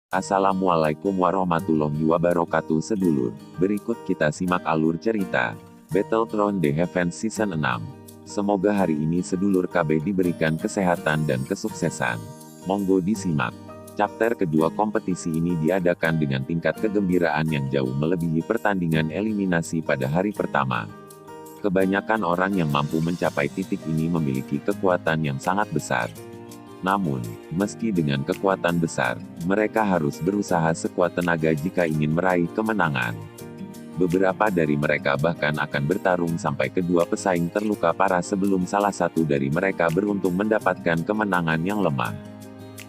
Assalamualaikum warahmatullahi wabarakatuh sedulur. Berikut kita simak alur cerita Battletron The Heavens Season 6. Semoga hari ini sedulur KB diberikan kesehatan dan kesuksesan. Monggo disimak. Chapter kedua kompetisi ini diadakan dengan tingkat kegembiraan yang jauh melebihi pertandingan eliminasi pada hari pertama. Kebanyakan orang yang mampu mencapai titik ini memiliki kekuatan yang sangat besar. Namun, meski dengan kekuatan besar, mereka harus berusaha sekuat tenaga jika ingin meraih kemenangan. Beberapa dari mereka bahkan akan bertarung sampai kedua pesaing terluka parah sebelum salah satu dari mereka beruntung mendapatkan kemenangan yang lemah.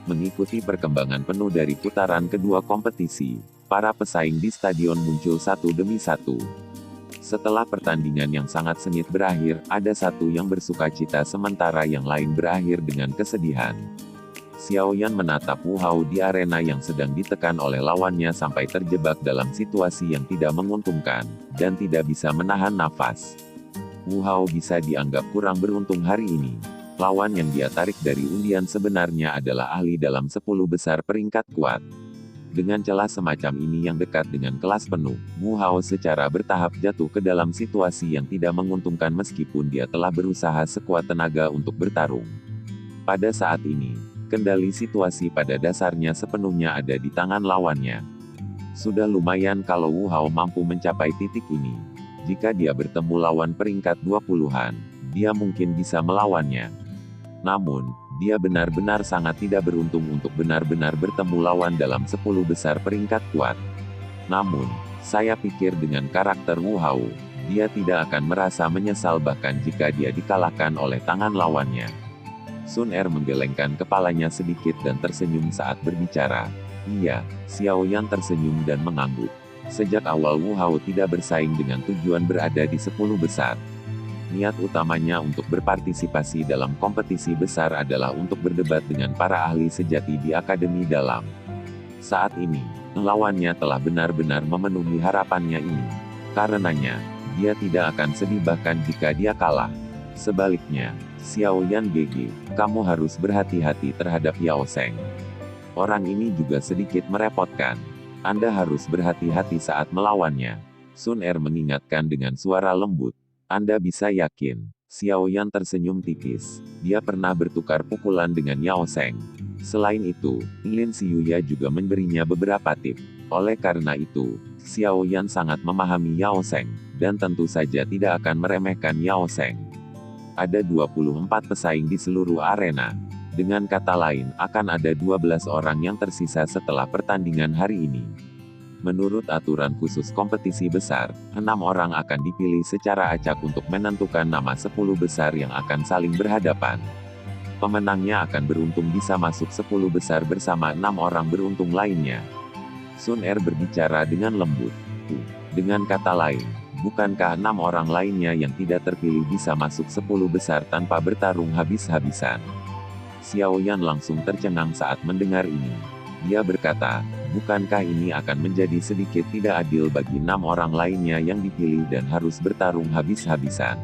Mengikuti perkembangan penuh dari putaran kedua kompetisi, para pesaing di stadion muncul satu demi satu. Setelah pertandingan yang sangat sengit berakhir, ada satu yang bersukacita sementara yang lain berakhir dengan kesedihan. Xiaoyan menatap Wu Hao di arena yang sedang ditekan oleh lawannya sampai terjebak dalam situasi yang tidak menguntungkan, dan tidak bisa menahan nafas. Wu Hao bisa dianggap kurang beruntung hari ini. Lawan yang dia tarik dari undian sebenarnya adalah ahli dalam 10 besar peringkat kuat. Dengan celah semacam ini yang dekat dengan kelas penuh, Wu Hao secara bertahap jatuh ke dalam situasi yang tidak menguntungkan meskipun dia telah berusaha sekuat tenaga untuk bertarung. Pada saat ini, kendali situasi pada dasarnya sepenuhnya ada di tangan lawannya. Sudah lumayan kalau Wu Hao mampu mencapai titik ini. Jika dia bertemu lawan peringkat 20-an, dia mungkin bisa melawannya. Namun, dia benar-benar sangat tidak beruntung untuk benar-benar bertemu lawan dalam 10 besar peringkat kuat. Namun, saya pikir dengan karakter Wu Hao, dia tidak akan merasa menyesal bahkan jika dia dikalahkan oleh tangan lawannya. Sun Er menggelengkan kepalanya sedikit dan tersenyum saat berbicara. Iya, Xiaoyan tersenyum dan mengangguk. Sejak awal Wu Hao tidak bersaing dengan tujuan berada di 10 besar. Niat utamanya untuk berpartisipasi dalam kompetisi besar adalah untuk berdebat dengan para ahli sejati di Akademi Dalam. Saat ini, lawannya telah benar-benar memenuhi harapannya ini. Karenanya, dia tidak akan sedih bahkan jika dia kalah. Sebaliknya, Xiaoyan GG, kamu harus berhati-hati terhadap Yao Sheng. Orang ini juga sedikit merepotkan. Anda harus berhati-hati saat melawannya. Sun Er mengingatkan dengan suara lembut. Anda bisa yakin, Xiaoyan tersenyum tipis. Dia pernah bertukar pukulan dengan Yao Sheng. Selain itu, Lin Xiyuya juga memberinya beberapa tip. Oleh karena itu, Xiaoyan sangat memahami Yao Sheng, dan tentu saja tidak akan meremehkan Yao Sheng. Ada 24 pesaing di seluruh arena. Dengan kata lain, akan ada 12 orang yang tersisa setelah pertandingan hari ini. Menurut aturan khusus kompetisi besar, 6 orang akan dipilih secara acak untuk menentukan nama 10 besar yang akan saling berhadapan. Pemenangnya akan beruntung bisa masuk 10 besar bersama 6 orang beruntung lainnya. Sun Er berbicara dengan lembut. Dengan kata lain, bukankah 6 orang lainnya yang tidak terpilih bisa masuk 10 besar tanpa bertarung habis-habisan? Xiaoyan langsung tercengang saat mendengar ini. Dia berkata, bukankah ini akan menjadi sedikit tidak adil bagi 6 orang lainnya yang dipilih dan harus bertarung habis-habisan?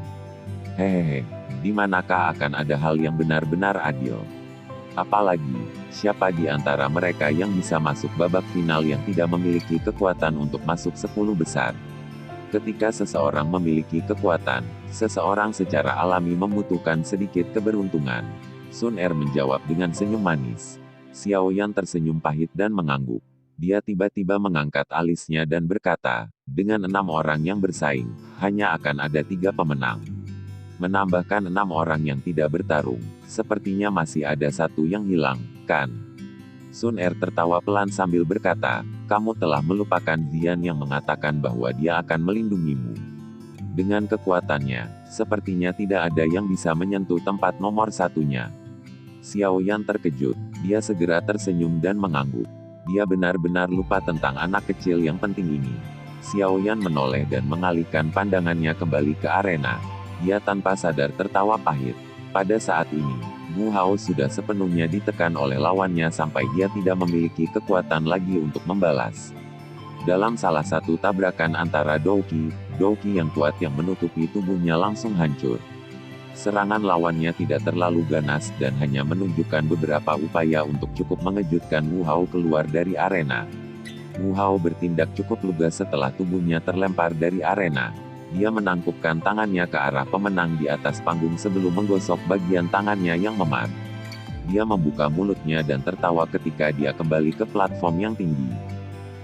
Hehehe, di manakah akan ada hal yang benar-benar adil? Apalagi, siapa di antara mereka yang bisa masuk babak final yang tidak memiliki kekuatan untuk masuk 10 besar? Ketika seseorang memiliki kekuatan, seseorang secara alami membutuhkan sedikit keberuntungan. Sun Er menjawab dengan senyum manis. Xiaoyan tersenyum pahit dan mengangguk. Dia tiba-tiba mengangkat alisnya dan berkata, dengan 6 orang yang bersaing, hanya akan ada 3 pemenang. Menambahkan 6 orang yang tidak bertarung, sepertinya masih ada satu yang hilang, kan? Sun Er tertawa pelan sambil berkata, kamu telah melupakan Zian yang mengatakan bahwa dia akan melindungimu. Dengan kekuatannya, sepertinya tidak ada yang bisa menyentuh tempat nomor satunya. Xiaoyan terkejut. Dia segera tersenyum dan mengangguk. Dia benar-benar lupa tentang anak kecil yang penting ini. Xiaoyan menoleh dan mengalihkan pandangannya kembali ke arena. Dia tanpa sadar tertawa pahit. Pada saat ini, Wu Hao sudah sepenuhnya ditekan oleh lawannya sampai dia tidak memiliki kekuatan lagi untuk membalas. Dalam salah satu tabrakan antara Douki yang kuat yang menutupi tubuhnya langsung hancur. Serangan lawannya tidak terlalu ganas dan hanya menunjukkan beberapa upaya untuk cukup mengejutkan Wu Hao keluar dari arena. Wu Hao bertindak cukup lugas setelah tubuhnya terlempar dari arena. Dia menangkupkan tangannya ke arah pemenang di atas panggung sebelum menggosok bagian tangannya yang memar. Dia membuka mulutnya dan tertawa ketika dia kembali ke platform yang tinggi.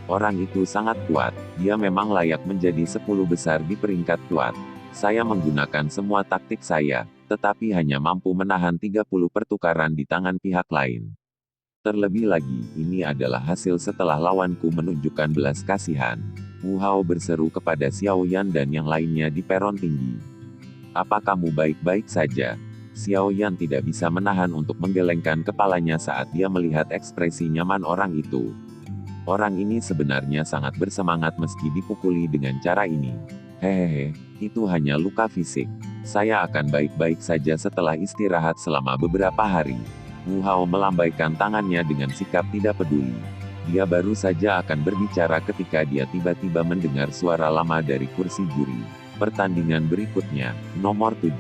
Orang itu sangat kuat, dia memang layak menjadi 10 besar di peringkat kuat. Saya menggunakan semua taktik saya, tetapi hanya mampu menahan 30 pertukaran di tangan pihak lain. Terlebih lagi, ini adalah hasil setelah lawanku menunjukkan belas kasihan. Wu Hao berseru kepada Xiao Yan dan yang lainnya di peron tinggi. Apa kamu baik-baik saja? Xiao Yan tidak bisa menahan untuk menggelengkan kepalanya saat dia melihat ekspresi nyaman orang itu. Orang ini sebenarnya sangat bersemangat meski dipukuli dengan cara ini. Hehehe, itu hanya luka fisik. Saya akan baik-baik saja setelah istirahat selama beberapa hari. Wu Hao melambaikan tangannya dengan sikap tidak peduli. Dia baru saja akan berbicara ketika dia tiba-tiba mendengar suara lama dari kursi juri. Pertandingan berikutnya, nomor 7.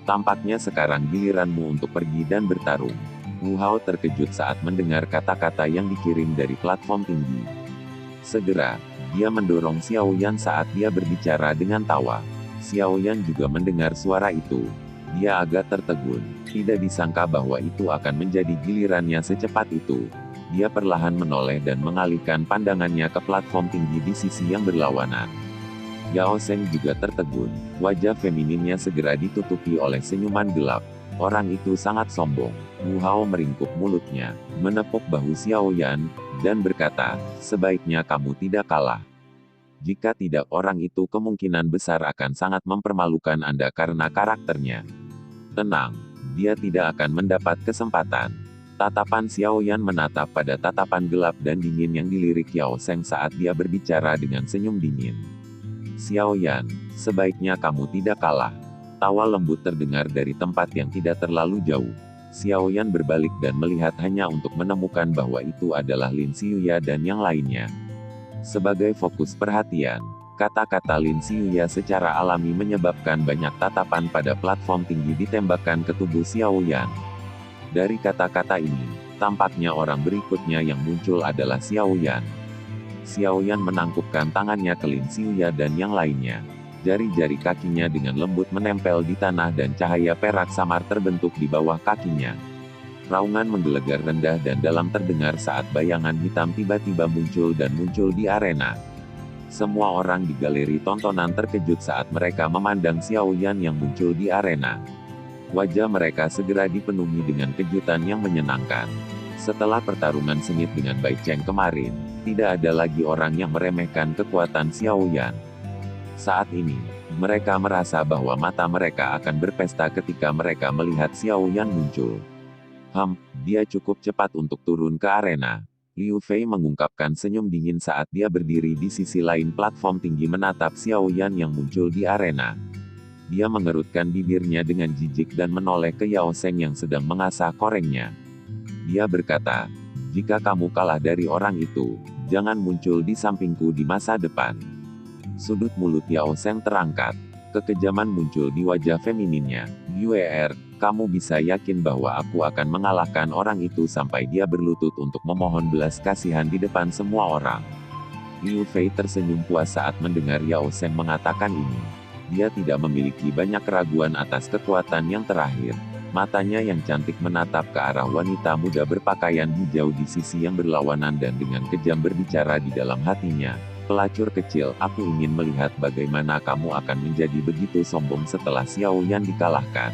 Tampaknya sekarang giliranmu untuk pergi dan bertarung. Wu Hao terkejut saat mendengar kata-kata yang dikirim dari platform tinggi. Segera, dia mendorong Xiao Yan saat dia berbicara dengan tawa. Xiao Yan juga mendengar suara itu. Dia agak tertegun. Tidak disangka bahwa itu akan menjadi gilirannya secepat itu. Dia perlahan menoleh dan mengalihkan pandangannya ke platform tinggi di sisi yang berlawanan. Yao Sheng juga tertegun. Wajah femininnya segera ditutupi oleh senyuman gelap. Orang itu sangat sombong. Wu Hao meringkuk mulutnya, menepuk bahu Xiao Yan, dan berkata, sebaiknya kamu tidak kalah. Jika tidak, orang itu kemungkinan besar akan sangat mempermalukan Anda karena karakternya. Tenang, dia tidak akan mendapat kesempatan. Tatapan Xiao Yan menatap pada tatapan gelap dan dingin yang dilirik Yao Sheng saat dia berbicara dengan senyum dingin. Xiao Yan, sebaiknya kamu tidak kalah. Tawa lembut terdengar dari tempat yang tidak terlalu jauh. Xiao Yan berbalik dan melihat hanya untuk menemukan bahwa itu adalah Lin Xiuya dan yang lainnya. Sebagai fokus perhatian, kata-kata Lin Xiuya secara alami menyebabkan banyak tatapan pada platform tinggi ditembakkan ke tubuh Xiao Yan. Dari kata-kata ini, tampaknya orang berikutnya yang muncul adalah Xiao Yan. Xiao Yan menangkupkan tangannya ke Lin Xiuya dan yang lainnya. Jari-jari kakinya dengan lembut menempel di tanah dan cahaya perak samar terbentuk di bawah kakinya. Raungan menggelegar rendah dan dalam terdengar saat bayangan hitam tiba-tiba muncul di arena. Semua orang di galeri tontonan terkejut saat mereka memandang Xiao Yan yang muncul di arena. Wajah mereka segera dipenuhi dengan kejutan yang menyenangkan. Setelah pertarungan sengit dengan Bai Cheng kemarin, tidak ada lagi orang yang meremehkan kekuatan Xiao Yan. Saat ini, mereka merasa bahwa mata mereka akan berpesta ketika mereka melihat Xiao Yan muncul. Dia cukup cepat untuk turun ke arena. Liu Fei mengungkapkan senyum dingin saat dia berdiri di sisi lain platform tinggi menatap Xiao Yan yang muncul di arena. Dia mengerutkan bibirnya dengan jijik dan menoleh ke Yao Sheng yang sedang mengasah korengnya. Dia berkata, jika kamu kalah dari orang itu, jangan muncul di sampingku di masa depan. Sudut mulut Yao Sheng terangkat. Kekejaman muncul di wajah femininnya. Yuer, kamu bisa yakin bahwa aku akan mengalahkan orang itu sampai dia berlutut untuk memohon belas kasihan di depan semua orang. Liu Fei tersenyum puas saat mendengar Yao Sheng mengatakan ini. Dia tidak memiliki banyak keraguan atas kekuatan yang terakhir. Matanya yang cantik menatap ke arah wanita muda berpakaian hijau di sisi yang berlawanan dan dengan kejam berbicara di dalam hatinya. Pelacur kecil, aku ingin melihat bagaimana kamu akan menjadi begitu sombong setelah Xiao Yan dikalahkan.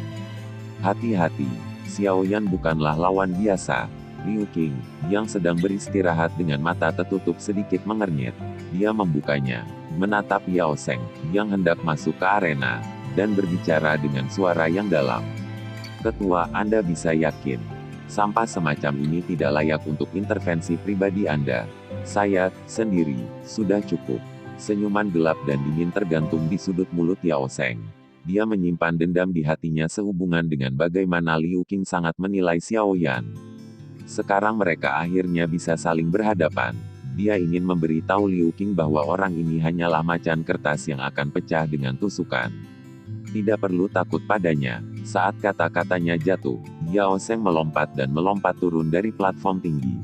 Hati-hati, Xiao Yan bukanlah lawan biasa. Liu Qing, yang sedang beristirahat dengan mata tertutup sedikit mengernyit. Dia membukanya, menatap Yao Sheng, yang hendak masuk ke arena, dan berbicara dengan suara yang dalam. Ketua, Anda bisa yakin. Sampah semacam ini tidak layak untuk intervensi pribadi Anda. Saya, sendiri, sudah cukup. Senyuman gelap dan dingin tergantung di sudut mulut Yao Sheng. Dia menyimpan dendam di hatinya sehubungan dengan bagaimana Liu Qing sangat menilai Xiao Yan. Sekarang mereka akhirnya bisa saling berhadapan. Dia ingin memberitahu Liu Qing bahwa orang ini hanyalah macan kertas yang akan pecah dengan tusukan. Tidak perlu takut padanya. Saat kata-katanya jatuh, Yao Sheng melompat dan melompat turun dari platform tinggi.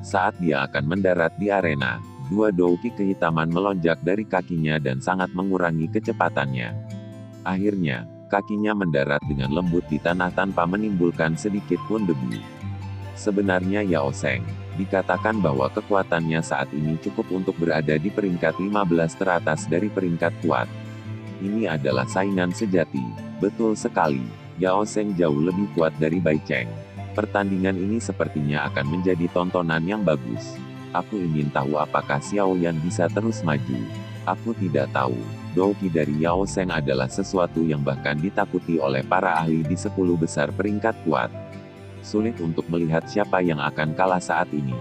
Saat dia akan mendarat di arena, dua douki kehitaman melonjak dari kakinya dan sangat mengurangi kecepatannya. Akhirnya, kakinya mendarat dengan lembut di tanah tanpa menimbulkan sedikit pun debu. Sebenarnya Yao Sheng dikatakan bahwa kekuatannya saat ini cukup untuk berada di peringkat 15 teratas dari peringkat kuat. Ini adalah saingan sejati. Betul sekali, Yao Sheng jauh lebih kuat dari Bai Cheng. Pertandingan ini sepertinya akan menjadi tontonan yang bagus. Aku ingin tahu apakah Xiao Yan bisa terus maju. Aku tidak tahu. Douki dari Yao Sheng adalah sesuatu yang bahkan ditakuti oleh para ahli di 10 besar peringkat kuat. Sulit untuk melihat siapa yang akan kalah saat ini.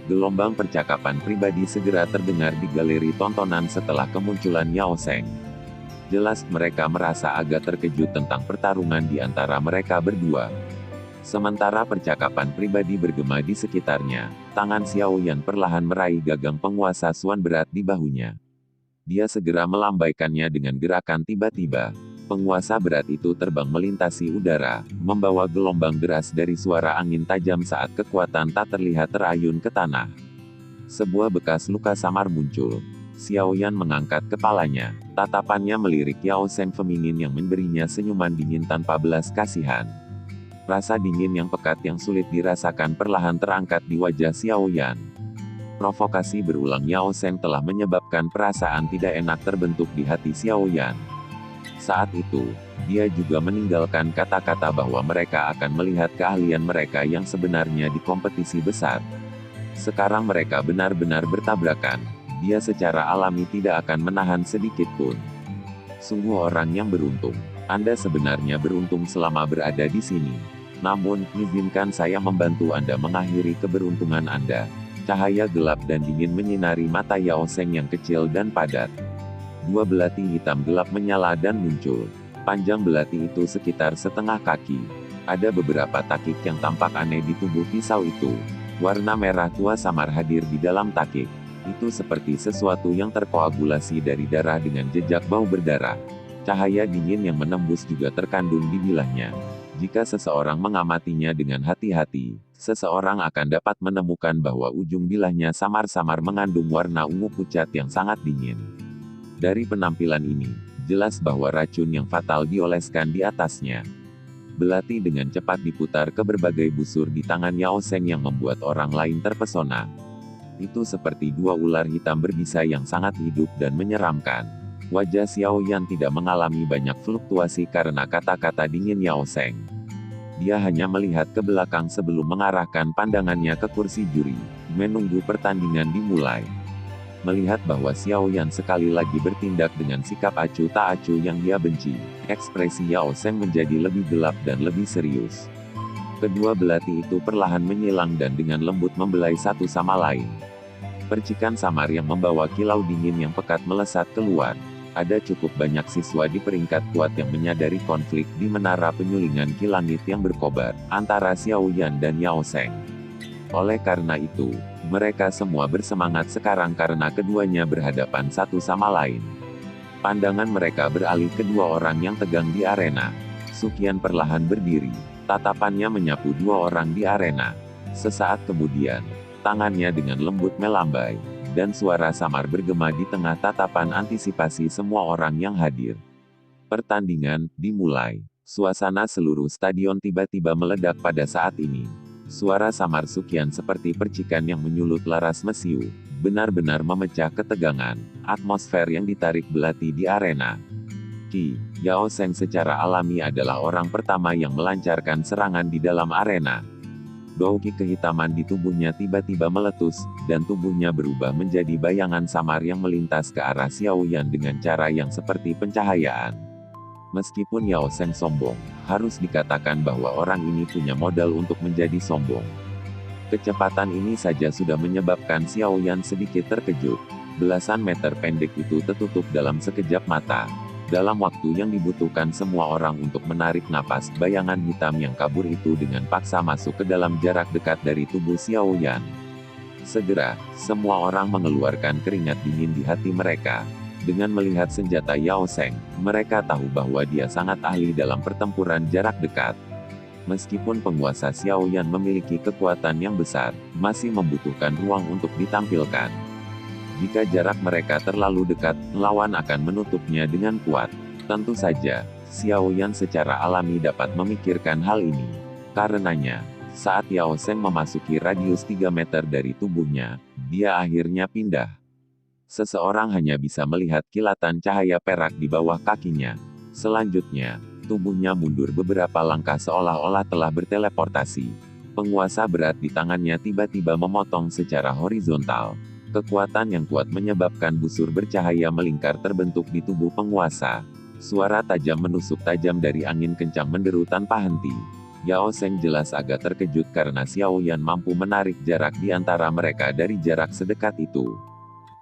Gelombang percakapan pribadi segera terdengar di galeri tontonan setelah kemunculan Yao Sheng. Jelas mereka merasa agak terkejut tentang pertarungan di antara mereka berdua. Sementara percakapan pribadi bergema di sekitarnya, tangan Xiao Yan perlahan meraih gagang penguasa Suan berat di bahunya. Dia segera melambaikannya dengan gerakan tiba-tiba. Penguasa berat itu terbang melintasi udara, membawa gelombang deras dari suara angin tajam saat kekuatan tak terlihat terayun ke tanah. Sebuah bekas luka samar muncul. Xiao Yan mengangkat kepalanya, tatapannya melirik Yao Sheng feminin yang memberinya senyuman dingin tanpa belas kasihan. Rasa dingin yang pekat yang sulit dirasakan perlahan terangkat di wajah Xiao Yan. Provokasi berulang Yao Sheng telah menyebabkan perasaan tidak enak terbentuk di hati Xiao Yan. Saat itu, dia juga meninggalkan kata-kata bahwa mereka akan melihat keahlian mereka yang sebenarnya di kompetisi besar. Sekarang mereka benar-benar bertabrakan. Dia secara alami tidak akan menahan sedikit pun. Sungguh orang yang beruntung. Anda sebenarnya beruntung selama berada di sini. Namun, izinkan saya membantu Anda mengakhiri keberuntungan Anda. Cahaya gelap dan dingin menyinari mata Yao Sheng yang kecil dan padat. Dua belati hitam gelap menyala dan muncul. Panjang belati itu sekitar setengah kaki. Ada beberapa takik yang tampak aneh di tubuh pisau itu. Warna merah tua samar hadir di dalam takik. Itu seperti sesuatu yang terkoagulasi dari darah dengan jejak bau berdarah. Cahaya dingin yang menembus juga terkandung di bilahnya. Jika seseorang mengamatinya dengan hati-hati, seseorang akan dapat menemukan bahwa ujung bilahnya samar-samar mengandung warna ungu pucat yang sangat dingin. Dari penampilan ini, jelas bahwa racun yang fatal dioleskan di atasnya. Belati dengan cepat diputar ke berbagai busur di tangan Yao Sheng yang membuat orang lain terpesona. Itu seperti dua ular hitam berbisa yang sangat hidup dan menyeramkan. Wajah Xiao Yan tidak mengalami banyak fluktuasi karena kata-kata dingin Yao Sheng. Dia hanya melihat ke belakang sebelum mengarahkan pandangannya ke kursi juri, menunggu pertandingan dimulai. Melihat bahwa Xiao Yan sekali lagi bertindak dengan sikap acuh tak acuh yang dia benci, ekspresi Yao Sheng menjadi lebih gelap dan lebih serius. Kedua belati itu perlahan menyilang dan dengan lembut membelai satu sama lain. Percikan samar yang membawa kilau dingin yang pekat melesat keluar. Ada cukup banyak siswa di peringkat kuat yang menyadari konflik di menara penyulingan kilangit yang berkobar antara Xiao Yan dan Yao Sheng. Oleh karena itu, mereka semua bersemangat sekarang karena keduanya berhadapan satu sama lain. Pandangan mereka beralih ke dua orang yang tegang di arena. Suqian perlahan berdiri. Tatapannya menyapu dua orang di arena. Sesaat kemudian, tangannya dengan lembut melambai, dan suara samar bergema di tengah tatapan antisipasi semua orang yang hadir. Pertandingan dimulai. Suasana seluruh stadion tiba-tiba meledak pada saat ini. Suara samar Suqian seperti percikan yang menyulut laras mesiu, benar-benar memecah ketegangan, atmosfer yang ditarik belati di arena. Yao Sheng secara alami adalah orang pertama yang melancarkan serangan di dalam arena. Douki kehitaman di tubuhnya tiba-tiba meletus, dan tubuhnya berubah menjadi bayangan samar yang melintas ke arah Xiao Yan dengan cara yang seperti pencahayaan. Meskipun Yao Sheng sombong, harus dikatakan bahwa orang ini punya modal untuk menjadi sombong. Kecepatan ini saja sudah menyebabkan Xiao Yan sedikit terkejut. Belasan meter pendek itu tertutup dalam sekejap mata. Dalam waktu yang dibutuhkan semua orang untuk menarik napas, bayangan hitam yang kabur itu dengan paksa masuk ke dalam jarak dekat dari tubuh Xiao Yan. Segera, semua orang mengeluarkan keringat dingin di hati mereka. Dengan melihat senjata Yao Sheng, mereka tahu bahwa dia sangat ahli dalam pertempuran jarak dekat. Meskipun penguasa Xiaoyan memiliki kekuatan yang besar, masih membutuhkan ruang untuk ditampilkan. Jika jarak mereka terlalu dekat, lawan akan menutupnya dengan kuat. Tentu saja, Xiaoyan secara alami dapat memikirkan hal ini. Karenanya, saat Yao Sheng memasuki radius 3 meter dari tubuhnya, dia akhirnya pindah. Seseorang hanya bisa melihat kilatan cahaya perak di bawah kakinya. Selanjutnya, tubuhnya mundur beberapa langkah seolah-olah telah berteleportasi. Penguasa berat di tangannya tiba-tiba memotong secara horizontal. Kekuatan yang kuat menyebabkan busur bercahaya melingkar terbentuk di tubuh penguasa. Suara tajam menusuk tajam dari angin kencang menderu tanpa henti. Yao Sheng jelas agak terkejut karena Xiaoyan mampu menarik jarak di antara mereka dari jarak sedekat itu.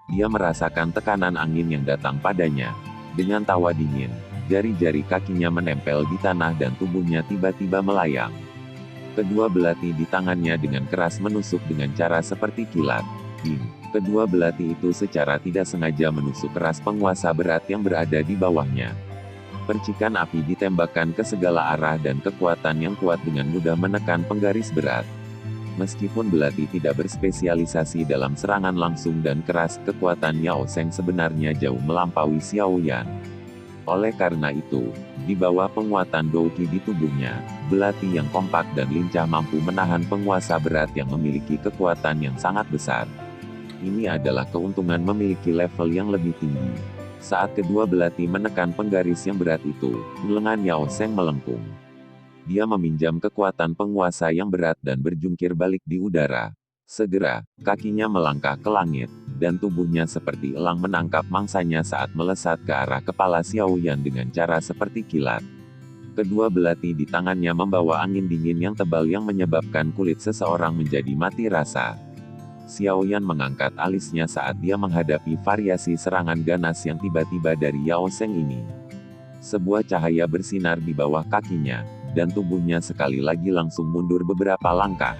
Dia merasakan tekanan angin yang datang padanya. Dengan tawa dingin, jari-jari kakinya menempel di tanah dan tubuhnya tiba-tiba melayang. Kedua belati di tangannya dengan keras menusuk dengan cara seperti kilat. Kedua belati itu secara tidak sengaja menusuk keras penguasa berat yang berada di bawahnya. Percikan api ditembakkan ke segala arah dan kekuatan yang kuat dengan mudah menekan penggaris berat. Meskipun belati tidak berspesialisasi dalam serangan langsung dan keras, kekuatan Yao Sheng sebenarnya jauh melampaui Xiaoyan. Oleh karena itu, di bawah penguatan Douqi di tubuhnya, belati yang kompak dan lincah mampu menahan penguasa berat yang memiliki kekuatan yang sangat besar. Ini adalah keuntungan memiliki level yang lebih tinggi. Saat kedua belati menekan penggaris yang berat itu, lengan Yao Sheng melengkung. Dia meminjam kekuatan penguasa yang berat dan berjungkir balik di udara. Segera, kakinya melangkah ke langit, dan tubuhnya seperti elang menangkap mangsanya saat melesat ke arah kepala Xiaoyan dengan cara seperti kilat. Kedua belati di tangannya membawa angin dingin yang tebal yang menyebabkan kulit seseorang menjadi mati rasa. Xiaoyan mengangkat alisnya saat dia menghadapi variasi serangan ganas yang tiba-tiba dari Yao Sheng ini. Sebuah cahaya bersinar di bawah kakinya, dan tubuhnya sekali lagi langsung mundur beberapa langkah.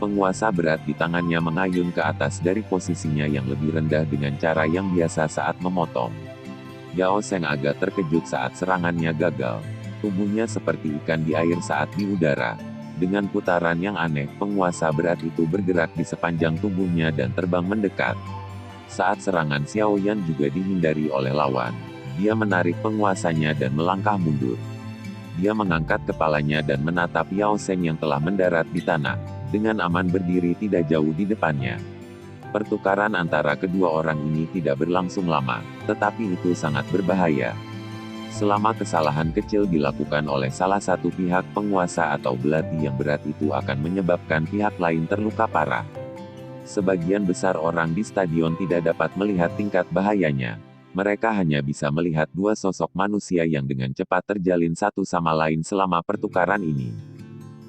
Penguasa berat di tangannya mengayun ke atas dari posisinya yang lebih rendah dengan cara yang biasa saat memotong. Yao Sheng agak terkejut saat serangannya gagal. Tubuhnya seperti ikan di air saat di udara. Dengan putaran yang aneh, penguasa berat itu bergerak di sepanjang tubuhnya dan terbang mendekat. Saat serangan Xiaoyan juga dihindari oleh lawan, dia menarik penguasanya dan melangkah mundur. Dia mengangkat kepalanya dan menatap Yao Sheng yang telah mendarat di tanah, dengan aman berdiri tidak jauh di depannya. Pertukaran antara kedua orang ini tidak berlangsung lama, tetapi itu sangat berbahaya. Selama kesalahan kecil dilakukan oleh salah satu pihak, penguasa atau belati yang berat itu akan menyebabkan pihak lain terluka parah. Sebagian besar orang di stadion tidak dapat melihat tingkat bahayanya. Mereka hanya bisa melihat dua sosok manusia yang dengan cepat terjalin satu sama lain selama pertukaran ini.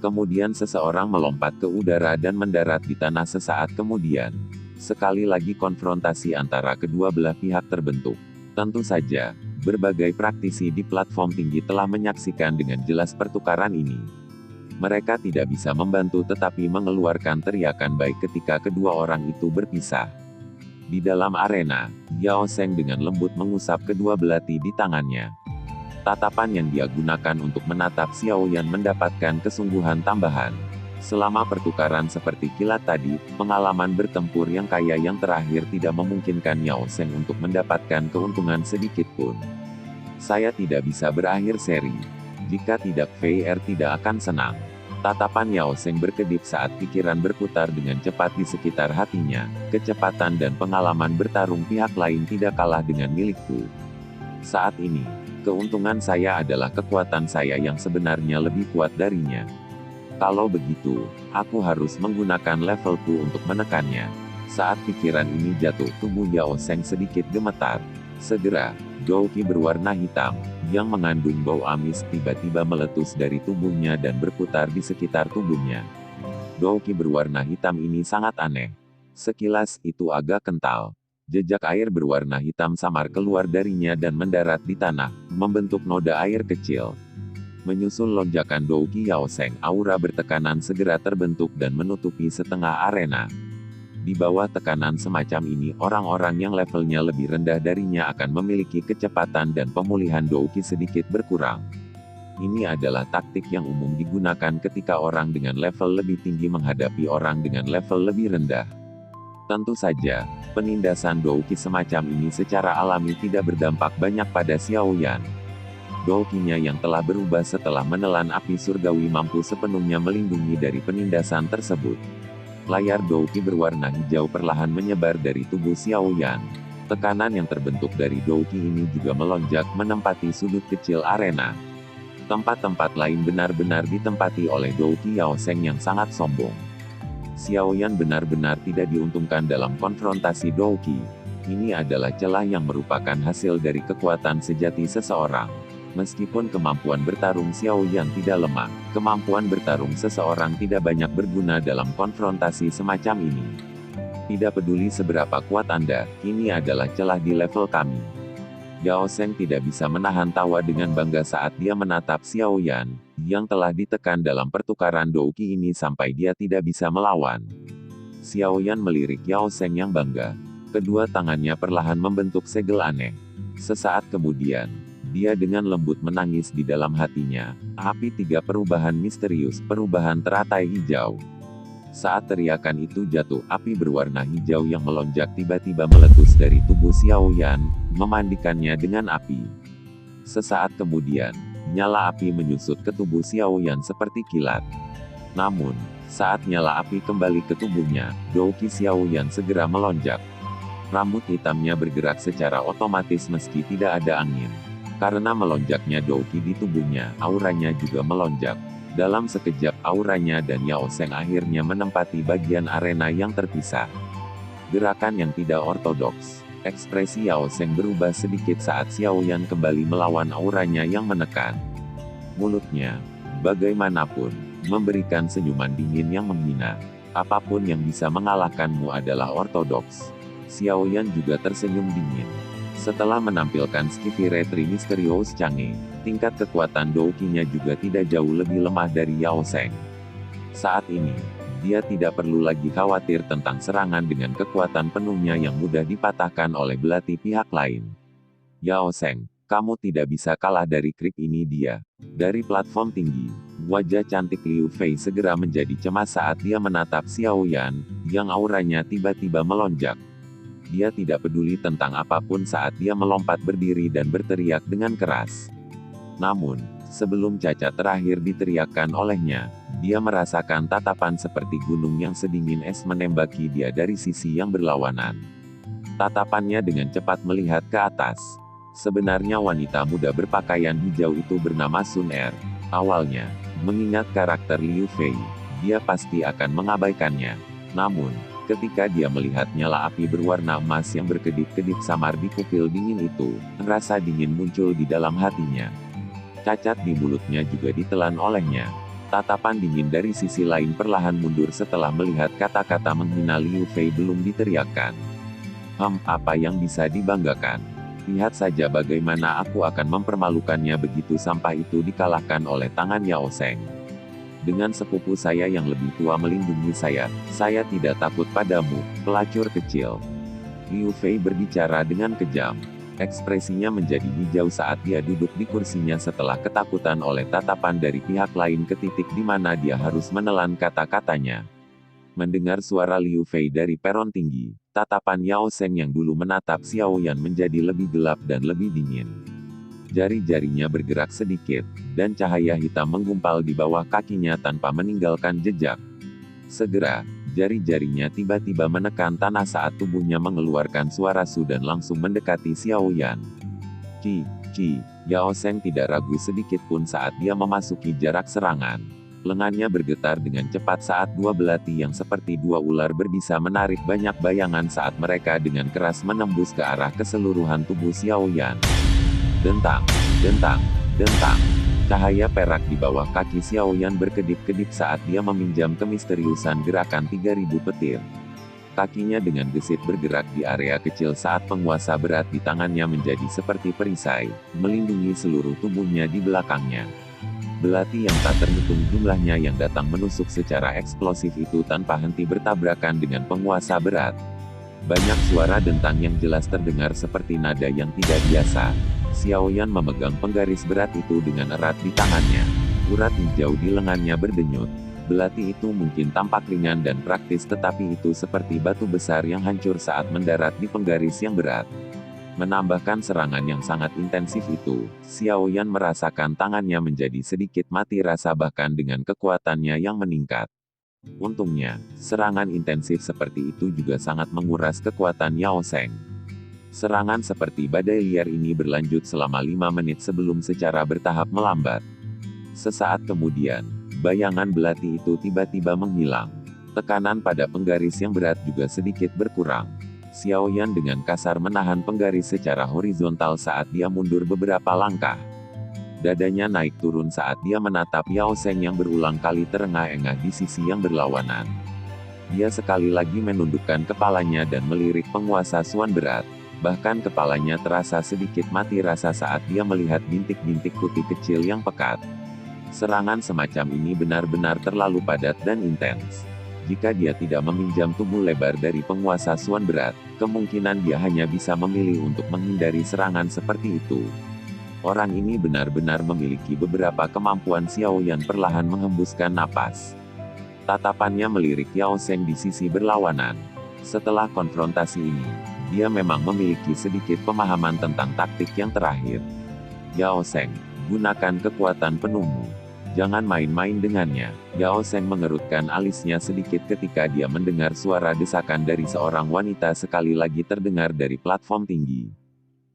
Kemudian seseorang melompat ke udara dan mendarat di tanah sesaat kemudian. Sekali lagi konfrontasi antara kedua belah pihak terbentuk. Tentu saja, berbagai praktisi di platform tinggi telah menyaksikan dengan jelas pertukaran ini. Mereka tidak bisa membantu tetapi mengeluarkan teriakan baik ketika kedua orang itu berpisah. Di dalam arena, Yao Sheng dengan lembut mengusap kedua belati di tangannya. Tatapan yang dia gunakan untuk menatap Xiaoyan mendapatkan kesungguhan tambahan. Selama pertukaran seperti kilat tadi, pengalaman bertempur yang kaya yang terakhir tidak memungkinkan Yao Sheng untuk mendapatkan keuntungan sedikit pun. Saya tidak bisa berakhir seri. Jika tidak, VR tidak akan senang. Tatapan Yao Sheng berkedip saat pikiran berputar dengan cepat di sekitar hatinya. Kecepatan dan pengalaman bertarung pihak lain tidak kalah dengan milikku. Saat ini, keuntungan saya adalah kekuatan saya yang sebenarnya lebih kuat darinya. Kalau begitu, aku harus menggunakan levelku untuk menekannya. Saat pikiran ini jatuh, tubuh Yao Sheng sedikit gemetar. Segera, Douqi berwarna hitam, yang mengandung bau amis tiba-tiba meletus dari tubuhnya dan berputar di sekitar tubuhnya. Douqi berwarna hitam ini sangat aneh. Sekilas, itu agak kental. Jejak air berwarna hitam samar keluar darinya dan mendarat di tanah, membentuk noda air kecil. Menyusul lonjakan Douqi Yao Sheng, aura bertekanan segera terbentuk dan menutupi setengah arena. Di bawah tekanan semacam ini, orang-orang yang levelnya lebih rendah darinya akan memiliki kecepatan dan pemulihan Douki sedikit berkurang. Ini adalah taktik yang umum digunakan ketika orang dengan level lebih tinggi menghadapi orang dengan level lebih rendah. Tentu saja, penindasan Douki semacam ini secara alami tidak berdampak banyak pada Xiaoyan. Doukinya yang telah berubah setelah menelan api surgawi mampu sepenuhnya melindungi dari penindasan tersebut. Layar Douki berwarna hijau perlahan menyebar dari tubuh Xiaoyan. Tekanan yang terbentuk dari Douki ini juga melonjak menempati sudut kecil arena. Tempat-tempat lain benar-benar ditempati oleh Douki Yao Sheng yang sangat sombong. Xiaoyan benar-benar tidak diuntungkan dalam konfrontasi Douki. Ini adalah celah yang merupakan hasil dari kekuatan sejati seseorang. Meskipun kemampuan bertarung Xiaoyan tidak lemah, kemampuan bertarung seseorang tidak banyak berguna dalam konfrontasi semacam ini. Tidak peduli seberapa kuat Anda, ini adalah celah di level kami. Yao Sheng tidak bisa menahan tawa dengan bangga saat dia menatap Xiaoyan, yang telah ditekan dalam pertukaran Douki ini sampai dia tidak bisa melawan. Xiaoyan melirik Yao Sheng yang bangga. Kedua tangannya perlahan membentuk segel aneh. Sesaat kemudian, dia dengan lembut menangis di dalam hatinya. Api tiga perubahan misterius, perubahan teratai hijau. Saat teriakan itu jatuh, api berwarna hijau yang melonjak tiba-tiba meletus dari tubuh Xiaoyan, memandikannya dengan api. Sesaat kemudian, nyala api menyusut ke tubuh Xiaoyan seperti kilat. Namun, saat nyala api kembali ke tubuhnya, Douki Xiaoyan segera melonjak. Rambut hitamnya bergerak secara otomatis meski tidak ada angin. Karena melonjaknya Douki di tubuhnya, auranya juga melonjak. Dalam sekejap auranya dan Yao Sheng akhirnya menempati bagian arena yang terpisah. Gerakan yang tidak ortodoks. Ekspresi Yao Sheng berubah sedikit saat Xiaoyan kembali melawan auranya yang menekan. Mulutnya, bagaimanapun, memberikan senyuman dingin yang menghina. Apapun yang bisa mengalahkanmu adalah ortodoks. Xiaoyan juga tersenyum dingin. Setelah menampilkan Skifi Retri Misterius Change, tingkat kekuatan Douki-nya juga tidak jauh lebih lemah dari Yao Sheng. Saat ini, dia tidak perlu lagi khawatir tentang serangan dengan kekuatan penuhnya yang mudah dipatahkan oleh belati pihak lain. Yao Sheng, kamu tidak bisa kalah dari creep ini dia. Dari platform tinggi, wajah cantik Liu Fei segera menjadi cemas saat dia menatap Xiaoyan, yang auranya tiba-tiba melonjak. Dia tidak peduli tentang apapun saat dia melompat berdiri dan berteriak dengan keras. Namun, sebelum cacat terakhir diteriakkan olehnya, dia merasakan tatapan seperti gunung yang sedingin es menembaki dia dari sisi yang berlawanan. Tatapannya dengan cepat melihat ke atas. Sebenarnya wanita muda berpakaian hijau itu bernama Sun Er. Awalnya, mengingat karakter Liu Fei, dia pasti akan mengabaikannya. Namun, ketika dia melihat nyala api berwarna emas yang berkedip-kedip samar di pupil dingin itu, rasa dingin muncul di dalam hatinya. Cacat di mulutnya juga ditelan olehnya. Tatapan dingin dari sisi lain perlahan mundur setelah melihat kata-kata menghina Liu Fei belum diteriakkan. Apa yang bisa dibanggakan? Lihat saja bagaimana aku akan mempermalukannya begitu sampah itu dikalahkan oleh tangan Yao Sheng. Dengan sepupu saya yang lebih tua melindungi saya tidak takut padamu, pelacur kecil. Liu Fei berbicara dengan kejam. Ekspresinya menjadi hijau saat dia duduk di kursinya setelah ketakutan oleh tatapan dari pihak lain ke titik di mana dia harus menelan kata-katanya. Mendengar suara Liu Fei dari peron tinggi, tatapan Yao Sheng yang dulu menatap Xiaoyan menjadi lebih gelap dan lebih dingin. Jari-jarinya bergerak sedikit, dan cahaya hitam menggumpal di bawah kakinya tanpa meninggalkan jejak. Segera, jari-jarinya tiba-tiba menekan tanah saat tubuhnya mengeluarkan suara su dan langsung mendekati Xiaoyan. Yao Sheng tidak ragu sedikit pun saat dia memasuki jarak serangan. Lengannya bergetar dengan cepat saat dua belati yang seperti dua ular berbisa menarik banyak bayangan saat mereka dengan keras menembus ke arah keseluruhan tubuh Xiaoyan. Dentang, dentang, dentang. Cahaya perak di bawah kaki Xiaoyan berkedip-kedip saat dia meminjam kemisteriusan gerakan 3000 petir. Kakinya dengan gesit bergerak di area kecil saat penguasa berat di tangannya menjadi seperti perisai, melindungi seluruh tubuhnya di belakangnya. Belati yang tak terhitung jumlahnya yang datang menusuk secara eksplosif itu tanpa henti bertabrakan dengan penguasa berat. Banyak suara dentang yang jelas terdengar seperti nada yang tidak biasa. Xiaoyan memegang penggaris berat itu dengan erat di tangannya. Urat hijau di lengannya berdenyut. Belati itu mungkin tampak ringan dan praktis, tetapi itu seperti batu besar yang hancur saat mendarat di penggaris yang berat. Menambahkan serangan yang sangat intensif itu, Xiaoyan merasakan tangannya menjadi sedikit mati rasa bahkan dengan kekuatannya yang meningkat. Untungnya, serangan intensif seperti itu juga sangat menguras kekuatan Yao Sheng. Serangan seperti badai liar ini berlanjut selama 5 menit sebelum secara bertahap melambat. Sesaat kemudian, bayangan belati itu tiba-tiba menghilang. Tekanan pada penggaris yang berat juga sedikit berkurang. Xiaoyan dengan kasar menahan penggaris secara horizontal saat dia mundur beberapa langkah. Dadanya naik turun saat dia menatap Yao Sheng yang berulang kali terengah-engah di sisi yang berlawanan. Dia sekali lagi menundukkan kepalanya dan melirik penguasa Suan berat. Bahkan kepalanya terasa sedikit mati rasa saat dia melihat bintik-bintik putih kecil yang pekat. Serangan semacam ini benar-benar terlalu padat dan intens. Jika dia tidak meminjam tubuh lebar dari penguasa Suan berat, kemungkinan dia hanya bisa memilih untuk menghindari serangan seperti itu. Orang ini benar-benar memiliki beberapa kemampuan. Xiaoyan perlahan menghembuskan napas. Tatapannya melirik Yao Sheng di sisi berlawanan. Setelah konfrontasi ini, dia memang memiliki sedikit pemahaman tentang taktik yang terakhir. Yao Sheng, gunakan kekuatan penuhmu. Jangan main-main dengannya. Yao Sheng mengerutkan alisnya sedikit ketika dia mendengar suara desakan dari seorang wanita sekali lagi terdengar dari platform tinggi.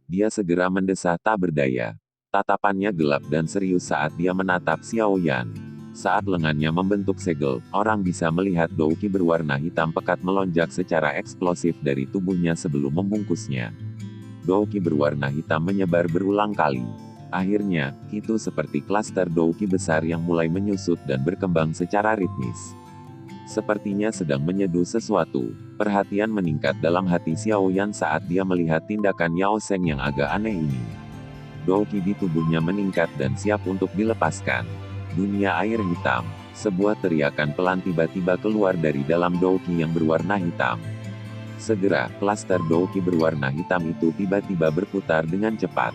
Dia segera mendesah tak berdaya. Tatapannya gelap dan serius saat dia menatap Xiaoyan. Saat lengannya membentuk segel, orang bisa melihat douki berwarna hitam pekat melonjak secara eksplosif dari tubuhnya sebelum membungkusnya. Douki berwarna hitam menyebar berulang kali. Akhirnya, itu seperti klaster douki besar yang mulai menyusut dan berkembang secara ritmis. Sepertinya sedang menyeduh sesuatu. Perhatian meningkat dalam hati Xiaoyan saat dia melihat tindakan Yao Sheng yang agak aneh ini. Douki di tubuhnya meningkat dan siap untuk dilepaskan. Dunia air hitam. Sebuah teriakan pelan tiba-tiba keluar dari dalam douki yang berwarna hitam. Segera, klaster douki berwarna hitam itu tiba-tiba berputar dengan cepat.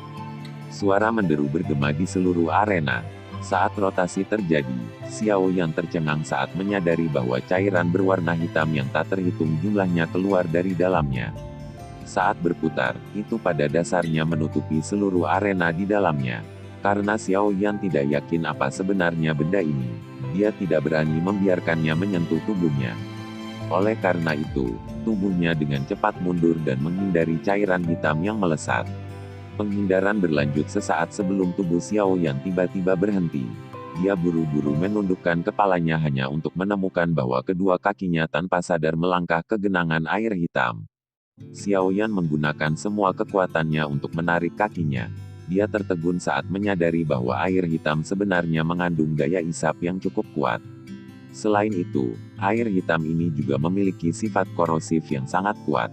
Suara menderu bergema di seluruh arena. Saat rotasi terjadi, Xiaoyan tercengang saat menyadari bahwa cairan berwarna hitam yang tak terhitung jumlahnya keluar dari dalamnya. Saat berputar, itu pada dasarnya menutupi seluruh arena di dalamnya. Karena Xiaoyan tidak yakin apa sebenarnya benda ini, dia tidak berani membiarkannya menyentuh tubuhnya. Oleh karena itu, tubuhnya dengan cepat mundur dan menghindari cairan hitam yang melesat. Penghindaran berlanjut sesaat sebelum tubuh Xiaoyan tiba-tiba berhenti. Dia buru-buru menundukkan kepalanya hanya untuk menemukan bahwa kedua kakinya tanpa sadar melangkah ke genangan air hitam. Xiaoyan menggunakan semua kekuatannya untuk menarik kakinya. Dia tertegun saat menyadari bahwa air hitam sebenarnya mengandung daya isap yang cukup kuat. Selain itu, air hitam ini juga memiliki sifat korosif yang sangat kuat.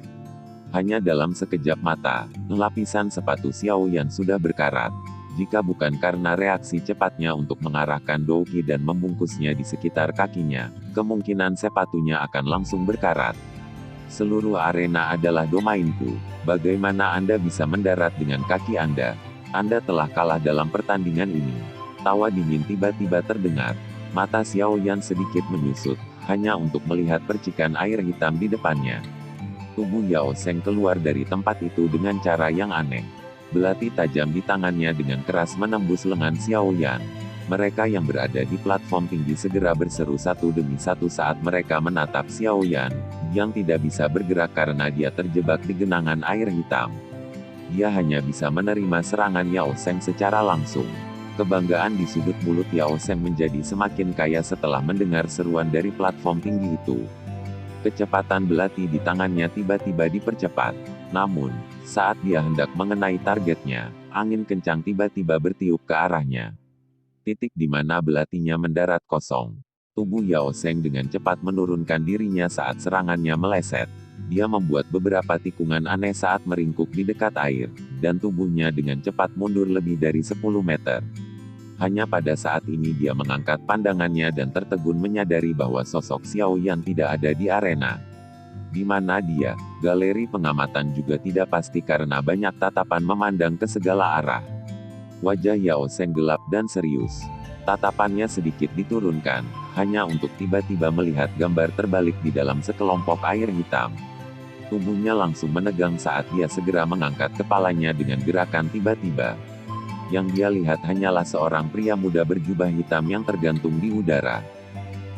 Hanya dalam sekejap mata, lapisan sepatu Xiaoyan sudah berkarat. Jika bukan karena reaksi cepatnya untuk mengarahkan douki dan membungkusnya di sekitar kakinya, kemungkinan sepatunya akan langsung berkarat. Seluruh arena adalah domainku. Bagaimana Anda bisa mendarat dengan kaki Anda? Anda telah kalah dalam pertandingan ini. Tawa dingin tiba-tiba terdengar. Mata Xiaoyan sedikit menyusut, hanya untuk melihat percikan air hitam di depannya. Tubuh Yao Sheng keluar dari tempat itu dengan cara yang aneh. Belati tajam di tangannya dengan keras menembus lengan Xiaoyan. Mereka yang berada di platform tinggi segera berseru satu demi satu saat mereka menatap Xiaoyan, yang tidak bisa bergerak karena dia terjebak di genangan air hitam. Dia hanya bisa menerima serangan Yao Sheng secara langsung. Kebanggaan di sudut mulut Yao Sheng menjadi semakin kaya setelah mendengar seruan dari platform tinggi itu. Kecepatan belati di tangannya tiba-tiba dipercepat. Namun, saat dia hendak mengenai targetnya, angin kencang tiba-tiba bertiup ke arahnya. Titik di mana belatinya mendarat kosong. Tubuh Yao Sheng dengan cepat menurunkan dirinya saat serangannya meleset. Dia membuat beberapa tikungan aneh saat meringkuk di dekat air, dan tubuhnya dengan cepat mundur lebih dari 10 meter. Hanya pada saat ini dia mengangkat pandangannya dan tertegun menyadari bahwa sosok Xiao Yan tidak ada di arena. Di mana dia? Galeri pengamatan juga tidak pasti karena banyak tatapan memandang ke segala arah. Wajah Yao Zheng gelap dan serius. Tatapannya sedikit diturunkan, hanya untuk tiba-tiba melihat gambar terbalik di dalam sekelompok air hitam. Tubuhnya langsung menegang saat dia segera mengangkat kepalanya dengan gerakan tiba-tiba. Yang dia lihat hanyalah seorang pria muda berjubah hitam yang tergantung di udara.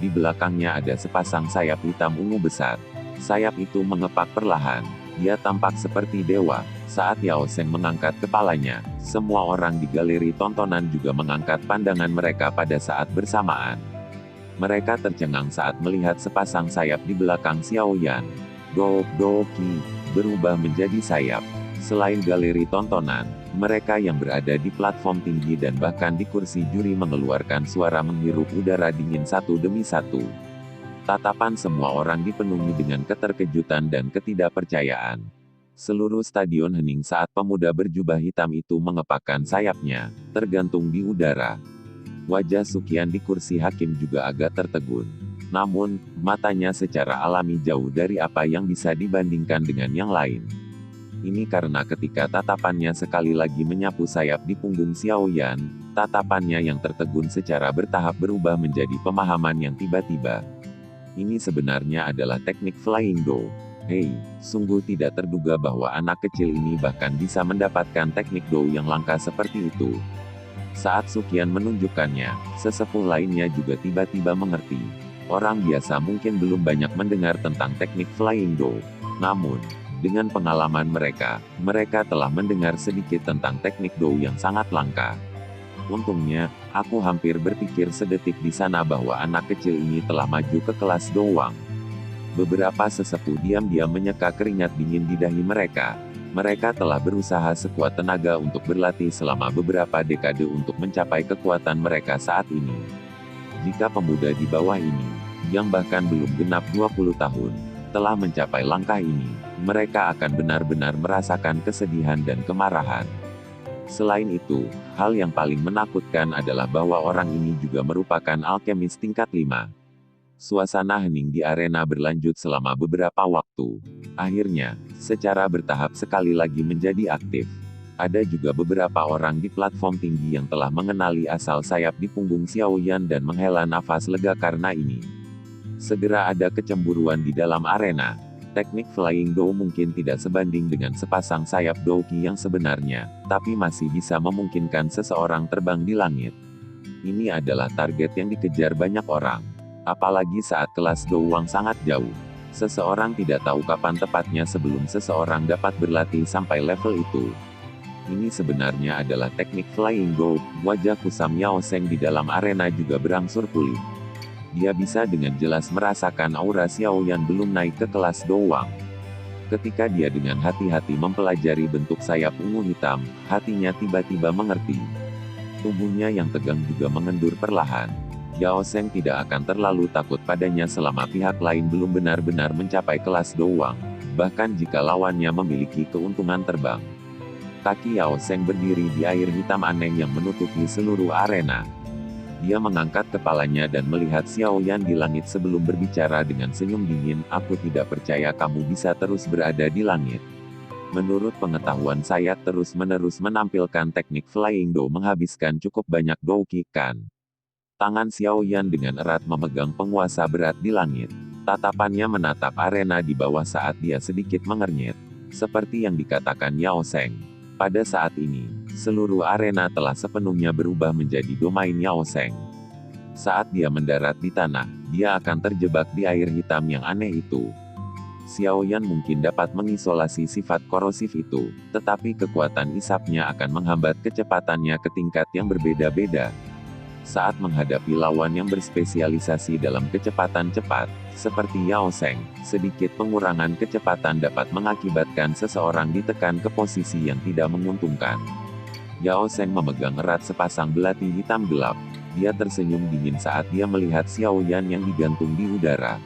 Di belakangnya ada sepasang sayap hitam ungu besar. Sayap itu mengepak perlahan. Dia tampak seperti dewa. Saat Yao Zheng mengangkat kepalanya, semua orang di galeri tontonan juga mengangkat pandangan mereka pada saat bersamaan. Mereka tercengang saat melihat sepasang sayap di belakang Xiao Yan. Doki berubah menjadi sayap. Selain galeri tontonan, mereka yang berada di platform tinggi dan bahkan di kursi juri mengeluarkan suara menghirup udara dingin satu demi satu. Tatapan semua orang dipenuhi dengan keterkejutan dan ketidakpercayaan. Seluruh stadion hening saat pemuda berjubah hitam itu mengepakkan sayapnya, tergantung di udara. Wajah Sukian di kursi hakim juga agak tertegun. Namun, matanya secara alami jauh dari apa yang bisa dibandingkan dengan yang lain. Ini karena ketika tatapannya sekali lagi menyapu sayap di punggung Xiao Yan, tatapannya yang tertegun secara bertahap berubah menjadi pemahaman yang tiba-tiba. Ini sebenarnya adalah teknik Flying Do. Hei, sungguh tidak terduga bahwa anak kecil ini bahkan bisa mendapatkan teknik Do yang langka seperti itu. Saat Sukian menunjukkannya, sesepuh lainnya juga tiba-tiba mengerti. Orang biasa mungkin belum banyak mendengar tentang teknik Flying Do. Namun, dengan pengalaman mereka telah mendengar sedikit tentang teknik Do yang sangat langka. Untungnya, aku hampir berpikir sedetik di sana bahwa anak kecil ini telah maju ke kelas Do Wang. Beberapa sesepuh diam-diam menyeka keringat dingin di dahi mereka. Mereka telah berusaha sekuat tenaga untuk berlatih selama beberapa dekade untuk mencapai kekuatan mereka saat ini. Jika pemuda di bawah ini, yang bahkan belum genap 20 tahun, telah mencapai langkah ini, mereka akan benar-benar merasakan kesedihan dan kemarahan. Selain itu, hal yang paling menakutkan adalah bahwa orang ini juga merupakan alkemis tingkat 5. Suasana hening di arena berlanjut selama beberapa waktu. Akhirnya, secara bertahap sekali lagi menjadi aktif. Ada juga beberapa orang di platform tinggi yang telah mengenali asal sayap di punggung Xiao Yan dan menghela nafas lega karena ini. Segera ada kecemburuan di dalam arena. Teknik Flying Do mungkin tidak sebanding dengan sepasang sayap Doki yang sebenarnya, tapi masih bisa memungkinkan seseorang terbang di langit. Ini adalah target yang dikejar banyak orang. Apalagi saat kelas Do Wang sangat jauh. Seseorang tidak tahu kapan tepatnya sebelum seseorang dapat berlatih sampai level itu. Ini sebenarnya adalah teknik Flying Do. Wajah kusam Yao Zheng di dalam arena juga berangsur pulih. Dia bisa dengan jelas merasakan aura Xiao Yan belum naik ke kelas Do Wang. Ketika dia dengan hati-hati mempelajari bentuk sayap ungu hitam, hatinya tiba-tiba mengerti. Tubuhnya yang tegang juga mengendur perlahan. Yao Zheng tidak akan terlalu takut padanya selama pihak lain belum benar-benar mencapai kelas Do Wang, bahkan jika lawannya memiliki keuntungan terbang. Kaki Yao Zheng berdiri di air hitam aneh yang menutupi seluruh arena. Dia mengangkat kepalanya dan melihat Xiao Yan di langit sebelum berbicara dengan senyum dingin, "Aku tidak percaya kamu bisa terus berada di langit. Menurut pengetahuan saya terus-menerus menampilkan teknik Flying Do menghabiskan cukup banyak Doki kan?" Tangan Xiao Yan dengan erat memegang penguasa berat di langit. Tatapannya menatap arena di bawah saat dia sedikit mengernyit. Seperti yang dikatakan Yao Zheng. Pada saat ini, seluruh arena telah sepenuhnya berubah menjadi domain Yao Zheng. Saat dia mendarat di tanah, dia akan terjebak di air hitam yang aneh itu. Xiao Yan mungkin dapat mengisolasi sifat korosif itu, tetapi kekuatan isapnya akan menghambat kecepatannya ke tingkat yang berbeda-beda. Saat menghadapi lawan yang berspesialisasi dalam kecepatan cepat, seperti Yao Zheng, sedikit pengurangan kecepatan dapat mengakibatkan seseorang ditekan ke posisi yang tidak menguntungkan. Yao Zheng memegang erat sepasang belati hitam gelap. Dia tersenyum dingin saat dia melihat Xiao Yan yang digantung di udara.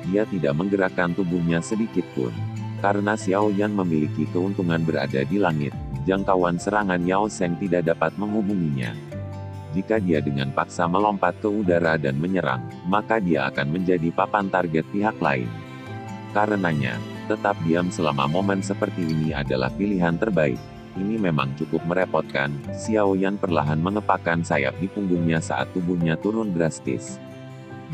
Dia tidak menggerakkan tubuhnya sedikit pun. Karena Xiao Yan memiliki keuntungan berada di langit, jangkauan serangan Yao Zheng tidak dapat menghubunginya. Jika dia dengan paksa melompat ke udara dan menyerang, maka dia akan menjadi papan target pihak lain. Karenanya, tetap diam selama momen seperti ini adalah pilihan terbaik. Ini memang cukup merepotkan. Xiao Yan perlahan mengepakkan sayap di punggungnya saat tubuhnya turun drastis.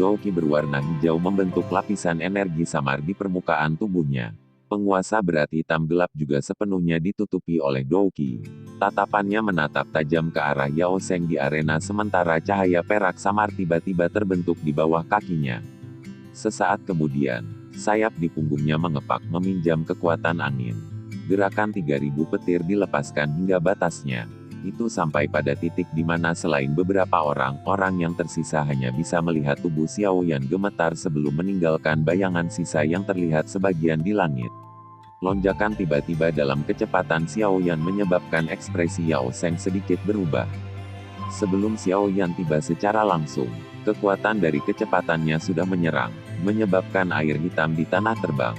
Douqi berwarna hijau membentuk lapisan energi samar di permukaan tubuhnya. Penguasa berat hitam gelap juga sepenuhnya ditutupi oleh Douqi. Tatapannya menatap tajam ke arah Yao Zheng di arena sementara cahaya perak samar tiba-tiba terbentuk di bawah kakinya. Sesaat kemudian, sayap di punggungnya mengepak meminjam kekuatan angin. Gerakan 3000 petir dilepaskan hingga batasnya. Itu sampai pada titik di mana selain beberapa orang yang tersisa hanya bisa melihat tubuh Xiao Yan gemetar sebelum meninggalkan bayangan sisa yang terlihat sebagian di langit. Lonjakan tiba-tiba dalam kecepatan Xiao Yan menyebabkan ekspresi Yao Zheng sedikit berubah. Sebelum Xiao Yan tiba secara langsung, kekuatan dari kecepatannya sudah menyerang, menyebabkan air hitam di tanah terbang.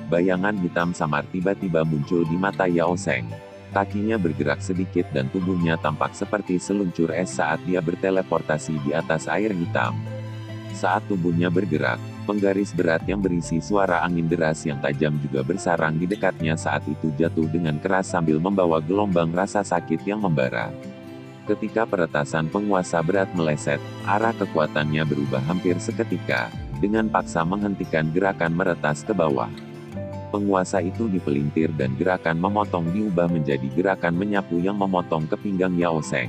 Bayangan hitam samar tiba-tiba muncul di mata Yao Zheng. Kakinya bergerak sedikit dan tubuhnya tampak seperti seluncur es saat dia berteleportasi di atas air hitam. Saat tubuhnya bergerak, penggaris berat yang berisi suara angin deras yang tajam juga bersarang di dekatnya saat itu jatuh dengan keras sambil membawa gelombang rasa sakit yang membara. Ketika peretasan penguasa berat meleset, arah kekuatannya berubah hampir seketika, dengan paksa menghentikan gerakan meretas ke bawah. Penguasa itu dipelintir dan gerakan memotong diubah menjadi gerakan menyapu yang memotong ke pinggang Yao Zheng.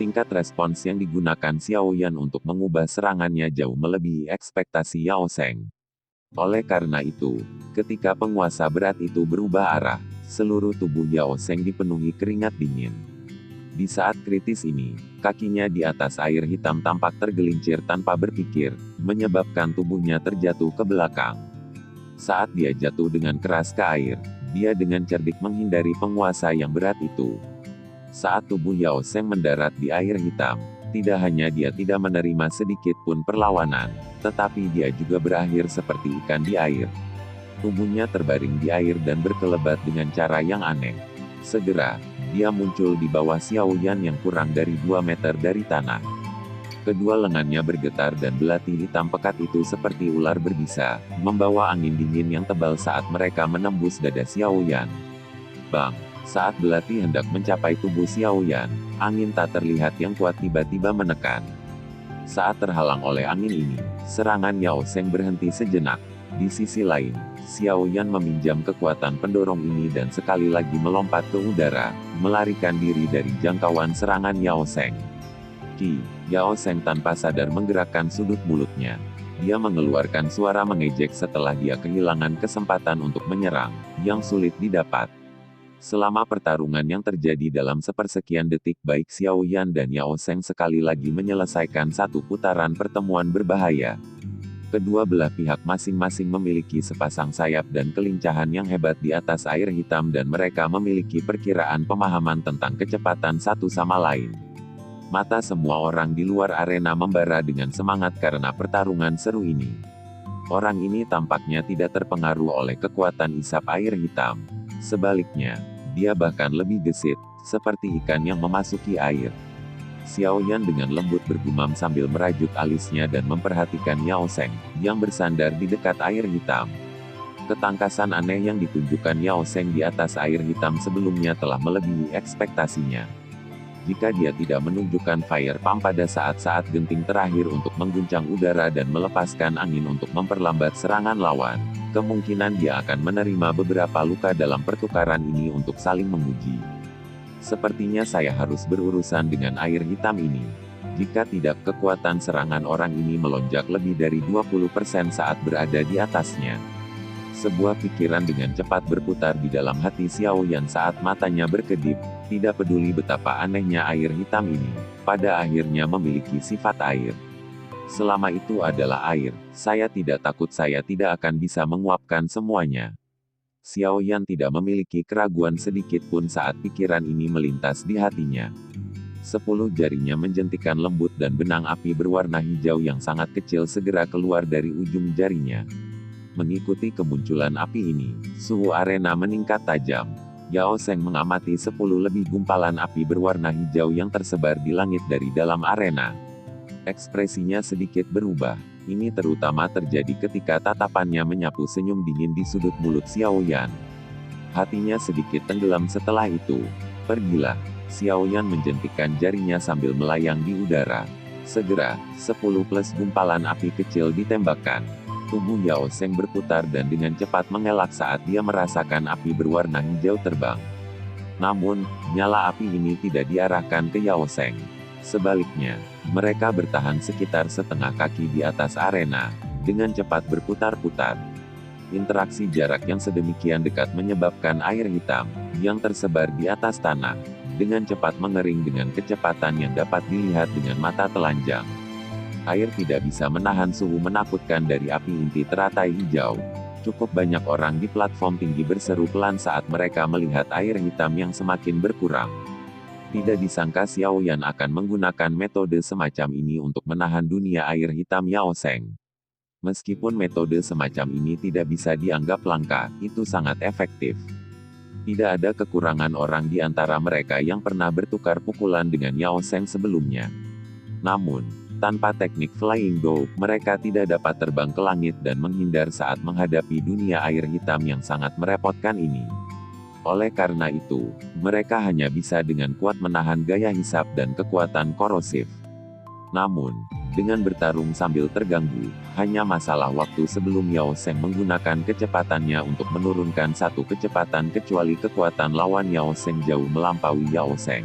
Tingkat respons yang digunakan Xiao Yan untuk mengubah serangannya jauh melebihi ekspektasi Yao Zheng. Oleh karena itu, ketika penguasa berat itu berubah arah, seluruh tubuh Yao Zheng dipenuhi keringat dingin. Di saat kritis ini, kakinya di atas air hitam tampak tergelincir tanpa berpikir, menyebabkan tubuhnya terjatuh ke belakang. Saat dia jatuh dengan keras ke air, dia dengan cerdik menghindari penguasa yang berat itu. Saat tubuh Yao Zheng mendarat di air hitam, tidak hanya dia tidak menerima sedikit pun perlawanan, tetapi dia juga berakhir seperti ikan di air. Tubuhnya terbaring di air dan berkelebat dengan cara yang aneh. Segera, dia muncul di bawah Xiao Yan yang kurang dari 2 meter dari tanah. Kedua lengannya bergetar dan belati hitam pekat itu seperti ular berbisa, membawa angin dingin yang tebal saat mereka menembus dada Xiao Yan. Bang! Saat belati hendak mencapai tubuh Xiao Yan, angin tak terlihat yang kuat tiba-tiba menekan. Saat terhalang oleh angin ini, serangan Yao Zheng berhenti sejenak. Di sisi lain, Xiao Yan meminjam kekuatan pendorong ini dan sekali lagi melompat ke udara, melarikan diri dari jangkauan serangan Yao Zheng. Yao Zheng tanpa sadar menggerakkan sudut mulutnya. Dia mengeluarkan suara mengejek setelah dia kehilangan kesempatan untuk menyerang, yang sulit didapat. Selama pertarungan yang terjadi dalam sepersekian detik baik Xiao Yan dan Yao Zheng sekali lagi menyelesaikan satu putaran pertemuan berbahaya. Kedua belah pihak masing-masing memiliki sepasang sayap dan kelincahan yang hebat di atas air hitam dan mereka memiliki perkiraan pemahaman tentang kecepatan satu sama lain. Mata semua orang di luar arena membara dengan semangat karena pertarungan seru ini. Orang ini tampaknya tidak terpengaruh oleh kekuatan isap air hitam. Sebaliknya, dia bahkan lebih gesit, seperti ikan yang memasuki air. Xiao Yan dengan lembut bergumam sambil merajut alisnya dan memperhatikan Yao Zheng, yang bersandar di dekat air hitam. Ketangkasan aneh yang ditunjukkan Yao Zheng di atas air hitam sebelumnya telah melebihi ekspektasinya. Jika dia tidak menunjukkan fire pump pada saat-saat genting terakhir untuk mengguncang udara dan melepaskan angin untuk memperlambat serangan lawan, kemungkinan dia akan menerima beberapa luka dalam pertukaran ini untuk saling menguji. Sepertinya saya harus berurusan dengan air hitam ini. Jika tidak, kekuatan serangan orang ini melonjak lebih dari 20% saat berada di atasnya. Sebuah pikiran dengan cepat berputar di dalam hati Xiao Yan saat matanya berkedip, tidak peduli betapa anehnya air hitam ini, pada akhirnya memiliki sifat air. Selama itu adalah air, saya tidak takut saya tidak akan bisa menguapkan semuanya. Xiao Yan tidak memiliki keraguan sedikit pun saat pikiran ini melintas di hatinya. 10 jarinya menjentikan lembut dan benang api berwarna hijau yang sangat kecil segera keluar dari ujung jarinya. Mengikuti kemunculan api ini, suhu arena meningkat tajam. Yao Sheng mengamati 10 lebih gumpalan api berwarna hijau yang tersebar di langit dari dalam arena. Ekspresinya sedikit berubah. Ini terutama terjadi ketika tatapannya menyapu senyum dingin di sudut mulut Xiao Yan. Hatinya sedikit tenggelam setelah itu. Pergilah. Xiao Yan menjentikkan jarinya sambil melayang di udara. Segera, 10 plus gumpalan api kecil ditembakkan. Tubuh Yao Sheng berputar dan dengan cepat mengelak saat dia merasakan api berwarna hijau terbang. Namun, nyala api ini tidak diarahkan ke Yao Sheng. Sebaliknya, mereka bertahan sekitar setengah kaki di atas arena, dengan cepat berputar-putar. Interaksi jarak yang sedemikian dekat menyebabkan air hitam, yang tersebar di atas tanah, dengan cepat mengering dengan kecepatan yang dapat dilihat dengan mata telanjang. Air tidak bisa menahan suhu menakutkan dari api inti teratai hijau. Cukup banyak orang di platform tinggi berseru pelan saat mereka melihat air hitam yang semakin berkurang. Tidak disangka Xiao Yan akan menggunakan metode semacam ini untuk menahan dunia air hitam Yao Sheng. Meskipun metode semacam ini tidak bisa dianggap langka, itu sangat efektif. Tidak ada kekurangan orang di antara mereka yang pernah bertukar pukulan dengan Yao Sheng sebelumnya. Namun, tanpa teknik Flying Dou, mereka tidak dapat terbang ke langit dan menghindar saat menghadapi dunia air hitam yang sangat merepotkan ini. Oleh karena itu, mereka hanya bisa dengan kuat menahan gaya hisap dan kekuatan korosif. Namun, dengan bertarung sambil terganggu, hanya masalah waktu sebelum Yao Sheng menggunakan kecepatannya untuk menurunkan satu kecepatan kecuali kekuatan lawan Yao Sheng jauh melampaui Yao Sheng.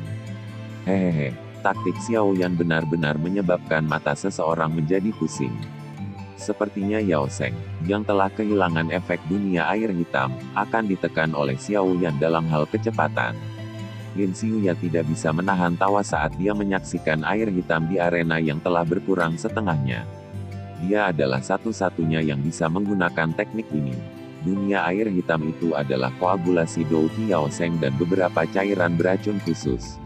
Hehehe. Taktik Xiao Yan benar-benar menyebabkan mata seseorang menjadi pusing. Sepertinya Yao Sheng, yang telah kehilangan efek dunia air hitam, akan ditekan oleh Xiao Yan dalam hal kecepatan. Lin Xiuya tidak bisa menahan tawa saat dia menyaksikan air hitam di arena yang telah berkurang setengahnya. Dia adalah satu-satunya yang bisa menggunakan teknik ini. Dunia air hitam itu adalah koagulasi Dou Qi Yao Sheng dan beberapa cairan beracun khusus.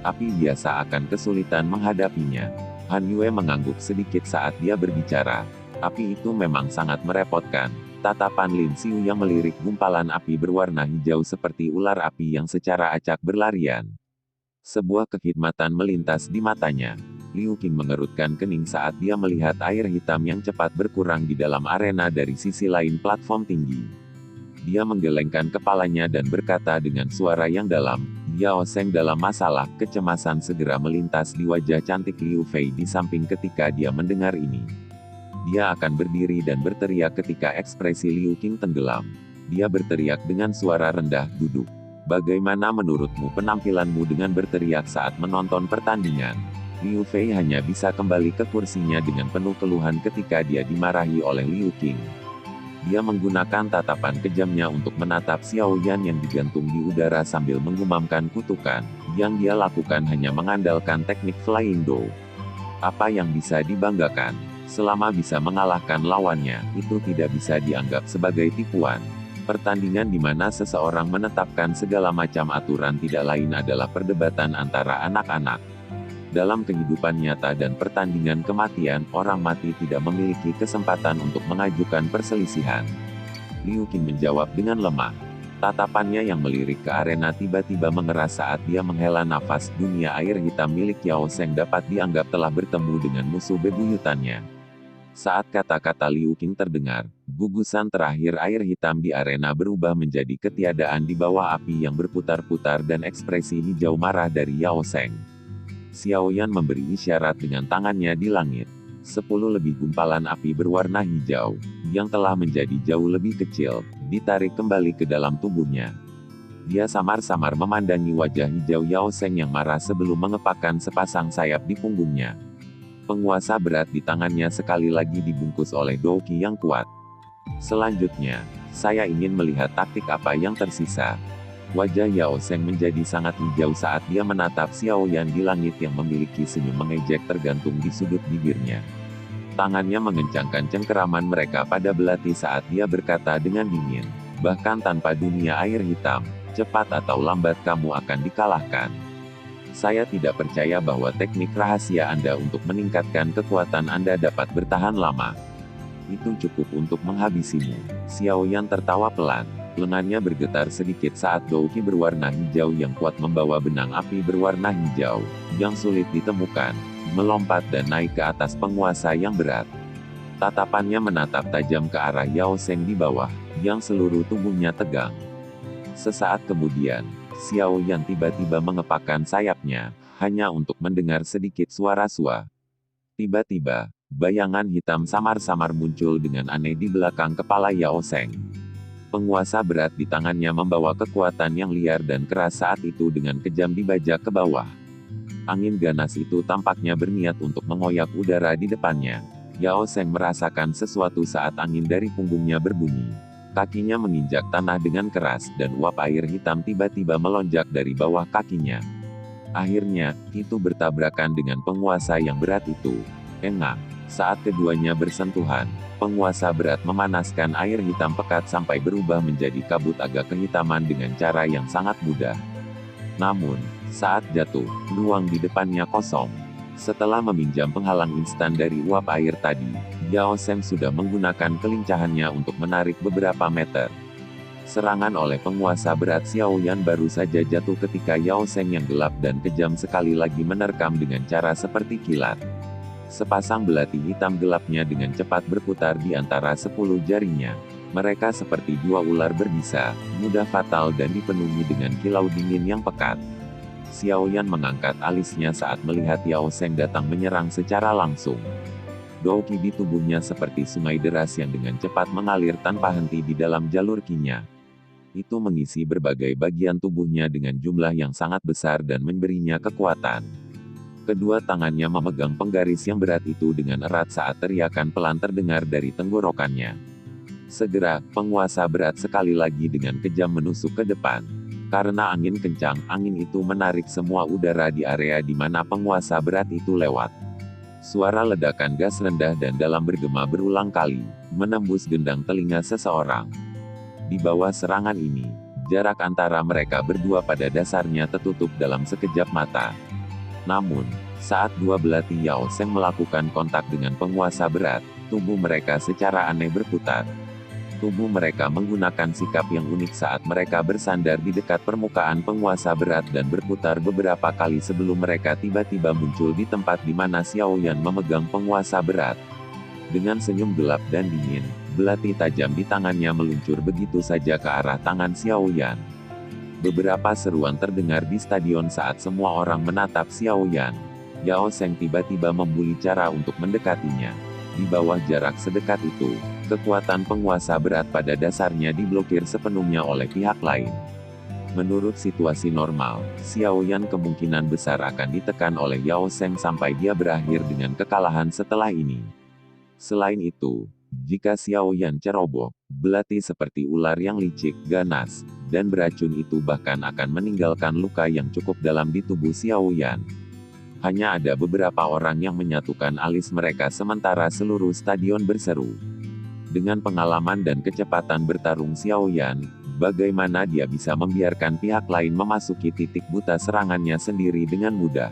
Api biasa akan kesulitan menghadapinya. Han Yue mengangguk sedikit saat dia berbicara. Api itu memang sangat merepotkan. Tatapan Lin Xiu yang melirik gumpalan api berwarna hijau seperti ular api yang secara acak berlarian. Sebuah kekhidmatan melintas di matanya. Liu Qing mengerutkan kening saat dia melihat air hitam yang cepat berkurang di dalam arena dari sisi lain platform tinggi. Dia menggelengkan kepalanya dan berkata dengan suara yang dalam, Yao Sheng dalam masalah. Kecemasan segera melintas di wajah cantik Liu Fei di samping ketika dia mendengar ini. Dia akan berdiri dan berteriak ketika ekspresi Liu Qing tenggelam. Dia berteriak dengan suara rendah, duduk. Bagaimana menurutmu penampilanmu dengan berteriak saat menonton pertandingan? Liu Fei hanya bisa kembali ke kursinya dengan penuh keluhan ketika dia dimarahi oleh Liu Qing. Dia menggunakan tatapan kejamnya untuk menatap Xiao Yan yang digantung di udara sambil menggumamkan kutukan. Yang dia lakukan hanya mengandalkan teknik Flying Dou. Apa yang bisa dibanggakan? Selama bisa mengalahkan lawannya, itu tidak bisa dianggap sebagai tipuan. Pertandingan di mana seseorang menetapkan segala macam aturan tidak lain adalah perdebatan antara anak-anak. Dalam kehidupan nyata dan pertandingan kematian, orang mati tidak memiliki kesempatan untuk mengajukan perselisihan. Liu Qing menjawab dengan lemah. Tatapannya yang melirik ke arena tiba-tiba mengeras saat dia menghela nafas. Dunia air hitam milik Yao Sheng dapat dianggap telah bertemu dengan musuh bebuyutannya. Saat kata-kata Liu Qing terdengar, gugusan terakhir air hitam di arena berubah menjadi ketiadaan di bawah api yang berputar-putar dan ekspresi hijau marah dari Yao Sheng. Xiao Yan memberi isyarat dengan tangannya di langit. 10 lebih gumpalan api berwarna hijau, yang telah menjadi jauh lebih kecil, ditarik kembali ke dalam tubuhnya. Dia samar-samar memandangi wajah hijau Yao Sheng yang marah sebelum mengepakkan sepasang sayap di punggungnya. Penguasa berat di tangannya sekali lagi dibungkus oleh Dou Qi yang kuat. Selanjutnya, saya ingin melihat taktik apa yang tersisa. Wajah Yao Sheng menjadi sangat hijau saat dia menatap Xiao Yan di langit yang memiliki senyum mengejek tergantung di sudut bibirnya. Tangannya mengencangkan cengkeraman mereka pada belati saat dia berkata dengan dingin, bahkan tanpa dunia air hitam, cepat atau lambat kamu akan dikalahkan. Saya tidak percaya bahwa teknik rahasia Anda untuk meningkatkan kekuatan Anda dapat bertahan lama. Itu cukup untuk menghabisimu. Xiao Yan tertawa pelan. Lengannya bergetar sedikit saat douki berwarna hijau yang kuat membawa benang api berwarna hijau, yang sulit ditemukan, melompat dan naik ke atas penguasa yang berat. Tatapannya menatap tajam ke arah Yao Zheng di bawah, yang seluruh tubuhnya tegang. Sesaat kemudian, Xiao Yan tiba-tiba mengepakkan sayapnya, hanya untuk mendengar sedikit suara sua. Tiba-tiba, bayangan hitam samar-samar muncul dengan aneh di belakang kepala Yao Zheng. Penguasa berat di tangannya membawa kekuatan yang liar dan keras saat itu dengan kejam dibajak ke bawah. Angin ganas itu tampaknya berniat untuk mengoyak udara di depannya. Yao Zheng merasakan sesuatu saat angin dari punggungnya berbunyi. Kakinya menginjak tanah dengan keras dan uap air hitam tiba-tiba melonjak dari bawah kakinya. Akhirnya, itu bertabrakan dengan penguasa yang berat itu. Engak. Saat keduanya bersentuhan, penguasa berat memanaskan air hitam pekat sampai berubah menjadi kabut agak kehitaman dengan cara yang sangat mudah. Namun, saat jatuh, ruang di depannya kosong. Setelah meminjam penghalang instan dari uap air tadi, Yao Zheng sudah menggunakan kelincahannya untuk menarik beberapa meter. Serangan oleh penguasa berat Xiao Yan baru saja jatuh ketika Yao Zheng yang gelap dan kejam sekali lagi menerkam dengan cara seperti kilat. Sepasang belati hitam gelapnya dengan cepat berputar di antara 10 jarinya. Mereka seperti dua ular berbisa, mudah fatal dan dipenuhi dengan kilau dingin yang pekat. Xiao Yan mengangkat alisnya saat melihat Yao Zheng datang menyerang secara langsung. Douki di tubuhnya seperti sungai deras yang dengan cepat mengalir tanpa henti di dalam jalur kinya. Itu mengisi berbagai bagian tubuhnya dengan jumlah yang sangat besar dan memberinya kekuatan. Kedua tangannya memegang penggaris yang berat itu dengan erat saat teriakan pelan terdengar dari tenggorokannya. Segera, penguasa berat sekali lagi dengan kejam menusuk ke depan. Karena angin kencang, angin itu menarik semua udara di area di mana penguasa berat itu lewat. Suara ledakan gas rendah dan dalam bergema berulang kali, menembus gendang telinga seseorang. Di bawah serangan ini, jarak antara mereka berdua pada dasarnya tertutup dalam sekejap mata. Namun, saat dua belati Yao Zheng melakukan kontak dengan penguasa berat, tubuh mereka secara aneh berputar. Tubuh mereka menggunakan sikap yang unik saat mereka bersandar di dekat permukaan penguasa berat dan berputar beberapa kali sebelum mereka tiba-tiba muncul di tempat di mana Xiao Yan memegang penguasa berat. Dengan senyum gelap dan dingin, belati tajam di tangannya meluncur begitu saja ke arah tangan Xiao Yan. Beberapa seruan terdengar di stadion saat semua orang menatap Xiao Yan. Yao Zheng tiba-tiba membuli cara untuk mendekatinya. Di bawah jarak sedekat itu, kekuatan penguasa berat pada dasarnya diblokir sepenuhnya oleh pihak lain. Menurut situasi normal, Xiao Yan kemungkinan besar akan ditekan oleh Yao Zheng sampai dia berakhir dengan kekalahan setelah ini. Selain itu, jika Xiao Yan ceroboh, belati seperti ular yang licik, ganas, dan beracun itu bahkan akan meninggalkan luka yang cukup dalam di tubuh Xiao Yan. Hanya ada beberapa orang yang menyatukan alis mereka sementara seluruh stadion berseru. Dengan pengalaman dan kecepatan bertarung Xiao Yan, bagaimana dia bisa membiarkan pihak lain memasuki titik buta serangannya sendiri dengan mudah.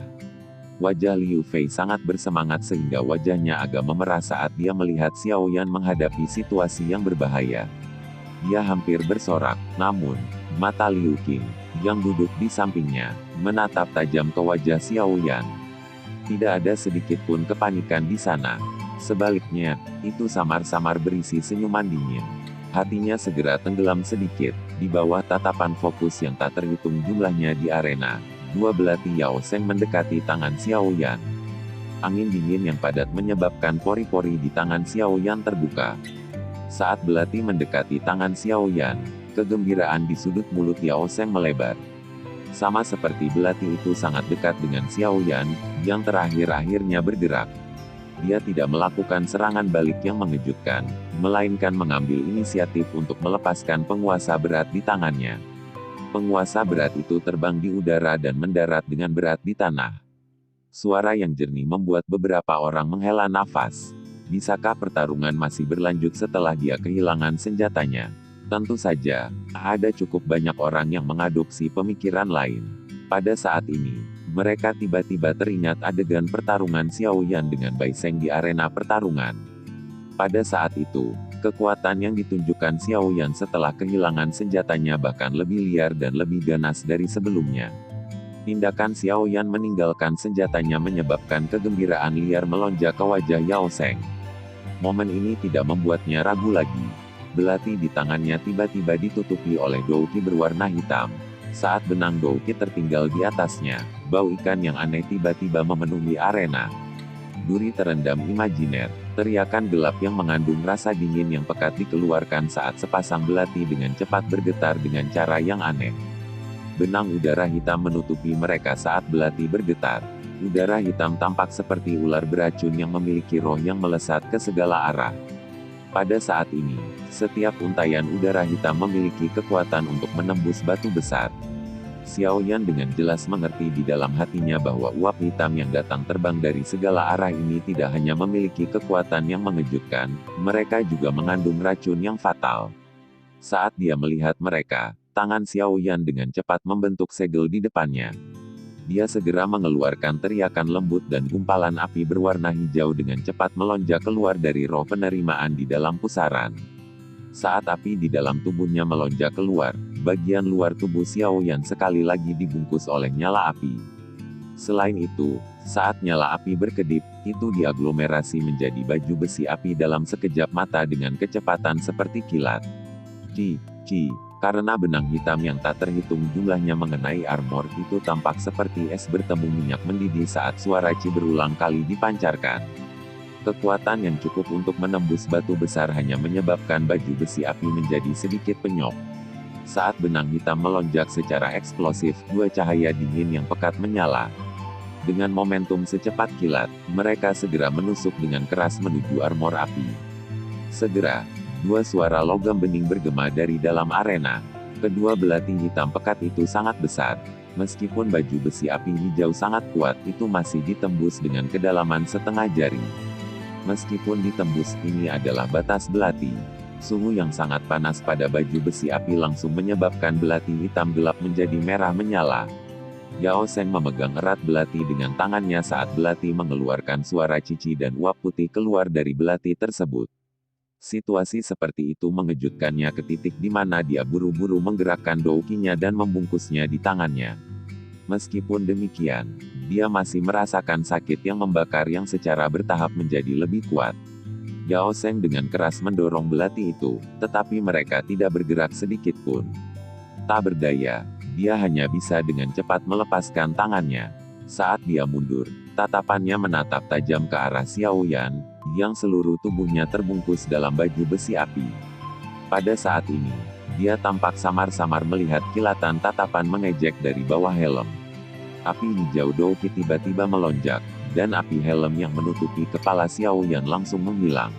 Wajah Liu Fei sangat bersemangat sehingga wajahnya agak memerah saat dia melihat Xiao Yan menghadapi situasi yang berbahaya. Dia hampir bersorak, namun, mata Liu Qing, yang duduk di sampingnya, menatap tajam ke wajah Xiao Yan. Tidak ada sedikit pun kepanikan di sana. Sebaliknya, itu samar-samar berisi senyuman dingin. Hatinya segera tenggelam sedikit, di bawah tatapan fokus yang tak terhitung jumlahnya di arena. Dua belati Yao Zheng mendekati tangan Xiao Yan. Angin dingin yang padat menyebabkan pori-pori di tangan Xiao Yan terbuka. Saat belati mendekati tangan Xiao Yan, kegembiraan di sudut mulut Yao Zheng melebar. Sama seperti belati itu sangat dekat dengan Xiao Yan, yang terakhir-akhirnya bergerak. Dia tidak melakukan serangan balik yang mengejutkan, melainkan mengambil inisiatif untuk melepaskan penguasa berat di tangannya. Penguasa berat itu terbang di udara dan mendarat dengan berat di tanah. Suara yang jernih membuat beberapa orang menghela nafas. Bisakah pertarungan masih berlanjut setelah dia kehilangan senjatanya? Tentu saja, ada cukup banyak orang yang mengadopsi pemikiran lain. Pada saat ini, mereka tiba-tiba teringat adegan pertarungan Xiao Yan dengan Bai Zheng di arena pertarungan. Pada saat itu, Kekuatan yang ditunjukkan Xiao Yan setelah kehilangan senjatanya bahkan lebih liar dan lebih ganas dari sebelumnya. Tindakan Xiao Yan meninggalkan senjatanya menyebabkan kegembiraan liar melonjak ke wajah Yao Sheng. Momen ini tidak membuatnya ragu lagi. Belati di tangannya tiba-tiba ditutupi oleh douki berwarna hitam. Saat benang douki tertinggal di atasnya, bau ikan yang aneh tiba-tiba memenuhi arena. Duri terendam imajiner, teriakan gelap yang mengandung rasa dingin yang pekat dikeluarkan saat sepasang belati dengan cepat bergetar dengan cara yang aneh. Benang udara hitam menutupi mereka saat belati bergetar. Udara hitam tampak seperti ular beracun yang memiliki roh yang melesat ke segala arah. Pada saat ini, setiap untaian udara hitam memiliki kekuatan untuk menembus batu besar. Xiao Yan dengan jelas mengerti di dalam hatinya bahwa uap hitam yang datang terbang dari segala arah ini tidak hanya memiliki kekuatan yang mengejutkan, mereka juga mengandung racun yang fatal. Saat dia melihat mereka, tangan Xiao Yan dengan cepat membentuk segel di depannya. Dia segera mengeluarkan teriakan lembut dan gumpalan api berwarna hijau dengan cepat melonjak keluar dari roh penerimaan di dalam pusaran. Saat api di dalam tubuhnya melonjak keluar, bagian luar tubuh Xiao Yan sekali lagi dibungkus oleh nyala api. Selain itu, saat nyala api berkedip, itu diaglomerasi menjadi baju besi api dalam sekejap mata dengan kecepatan seperti kilat. Karena benang hitam yang tak terhitung jumlahnya mengenai armor itu tampak seperti es bertemu minyak mendidih saat suara Ci berulang kali dipancarkan. Kekuatan yang cukup untuk menembus batu besar hanya menyebabkan baju besi api menjadi sedikit penyok. Saat benang hitam melonjak secara eksplosif, dua cahaya dingin yang pekat menyala. Dengan momentum secepat kilat, mereka segera menusuk dengan keras menuju armor api. Segera, dua suara logam bening bergema dari dalam arena. Kedua belati hitam pekat itu sangat besar. Meskipun baju besi api hijau sangat kuat, itu masih ditembus dengan kedalaman setengah jari. Meskipun ditembus, ini adalah batas belati. Suhu yang sangat panas pada baju besi api langsung menyebabkan belati hitam gelap menjadi merah menyala. Yao Sheng memegang erat belati dengan tangannya saat belati mengeluarkan suara cici dan uap putih keluar dari belati tersebut. Situasi seperti itu mengejutkannya ke titik di mana dia buru-buru menggerakkan doukinya dan membungkusnya di tangannya. Meskipun demikian, dia masih merasakan sakit yang membakar yang secara bertahap menjadi lebih kuat. Yao Sheng dengan keras mendorong belati itu, tetapi mereka tidak bergerak sedikit pun. Tak berdaya, dia hanya bisa dengan cepat melepaskan tangannya. Saat dia mundur, tatapannya menatap tajam ke arah Xiao Yan, yang seluruh tubuhnya terbungkus dalam baju besi api. Pada saat ini, dia tampak samar-samar melihat kilatan tatapan mengejek dari bawah helm. Api hijau douki tiba-tiba melonjak, dan api helm yang menutupi kepala Xiao Yan langsung menghilang.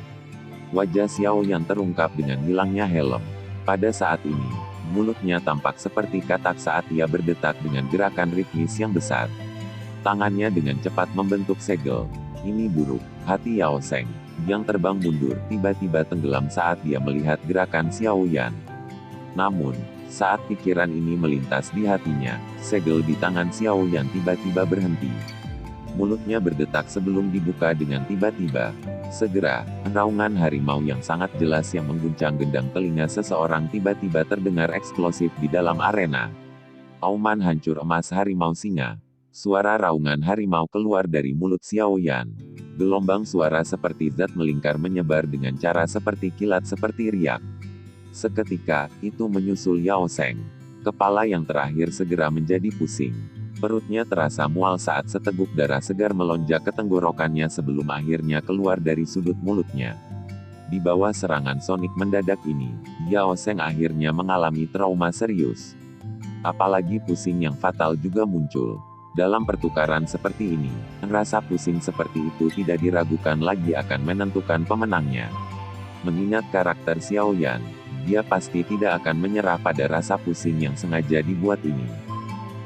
Wajah Xiao Yan terungkap dengan hilangnya helm. Pada saat ini, mulutnya tampak seperti katak saat ia berdetak dengan gerakan ritmis yang besar. Tangannya dengan cepat membentuk segel. Ini buruk, hati Yao Sheng, yang terbang mundur, tiba-tiba tenggelam saat dia melihat gerakan Xiao Yan. Namun, saat pikiran ini melintas di hatinya, segel di tangan Xiao Yan tiba-tiba berhenti. Mulutnya berdetak sebelum dibuka dengan tiba-tiba. Segera, raungan harimau yang sangat jelas yang mengguncang gendang telinga seseorang tiba-tiba terdengar eksplosif di dalam arena. Auman hancur emas harimau singa. Suara raungan harimau keluar dari mulut Xiao Yan. Gelombang suara seperti zat melingkar menyebar dengan cara seperti kilat seperti riak. Seketika, itu menyusul Yao Sheng. Kepala yang terakhir segera menjadi pusing. Perutnya terasa mual saat seteguk darah segar melonjak ke tenggorokannya sebelum akhirnya keluar dari sudut mulutnya. Di bawah serangan sonik mendadak ini, Yao Sheng akhirnya mengalami trauma serius. Apalagi pusing yang fatal juga muncul. Dalam pertukaran seperti ini, rasa pusing seperti itu tidak diragukan lagi akan menentukan pemenangnya. Mengingat karakter Xiao Yan, dia pasti tidak akan menyerah pada rasa pusing yang sengaja dibuat ini.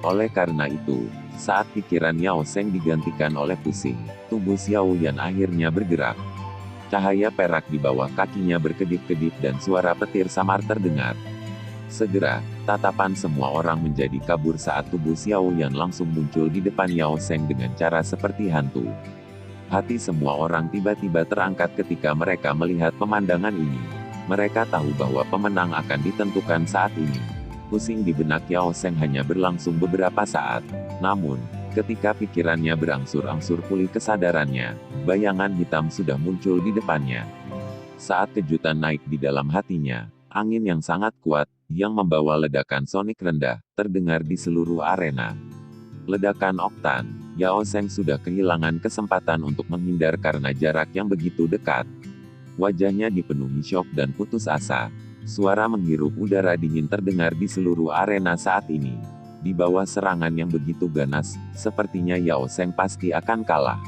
Oleh karena itu, saat pikiran Yao Sheng digantikan oleh pusing, tubuh Xiao Yan akhirnya bergerak. Cahaya perak di bawah kakinya berkedip-kedip dan suara petir samar terdengar. Segera, tatapan semua orang menjadi kabur saat tubuh Xiao Yan langsung muncul di depan Yao Sheng dengan cara seperti hantu. Hati semua orang tiba-tiba terangkat ketika mereka melihat pemandangan ini. Mereka tahu bahwa pemenang akan ditentukan saat ini. Pusing di benak Yao Sheng hanya berlangsung beberapa saat. Namun, ketika pikirannya berangsur-angsur pulih kesadarannya, bayangan hitam sudah muncul di depannya. Saat kejutan naik di dalam hatinya, angin yang sangat kuat, yang membawa ledakan sonik rendah, terdengar di seluruh arena. Ledakan oktan, Yao Sheng sudah kehilangan kesempatan untuk menghindar karena jarak yang begitu dekat. Wajahnya dipenuhi syok dan putus asa. Suara menghirup udara dingin terdengar di seluruh arena saat ini. Di bawah serangan yang begitu ganas, sepertinya Yao Sheng pasti akan kalah.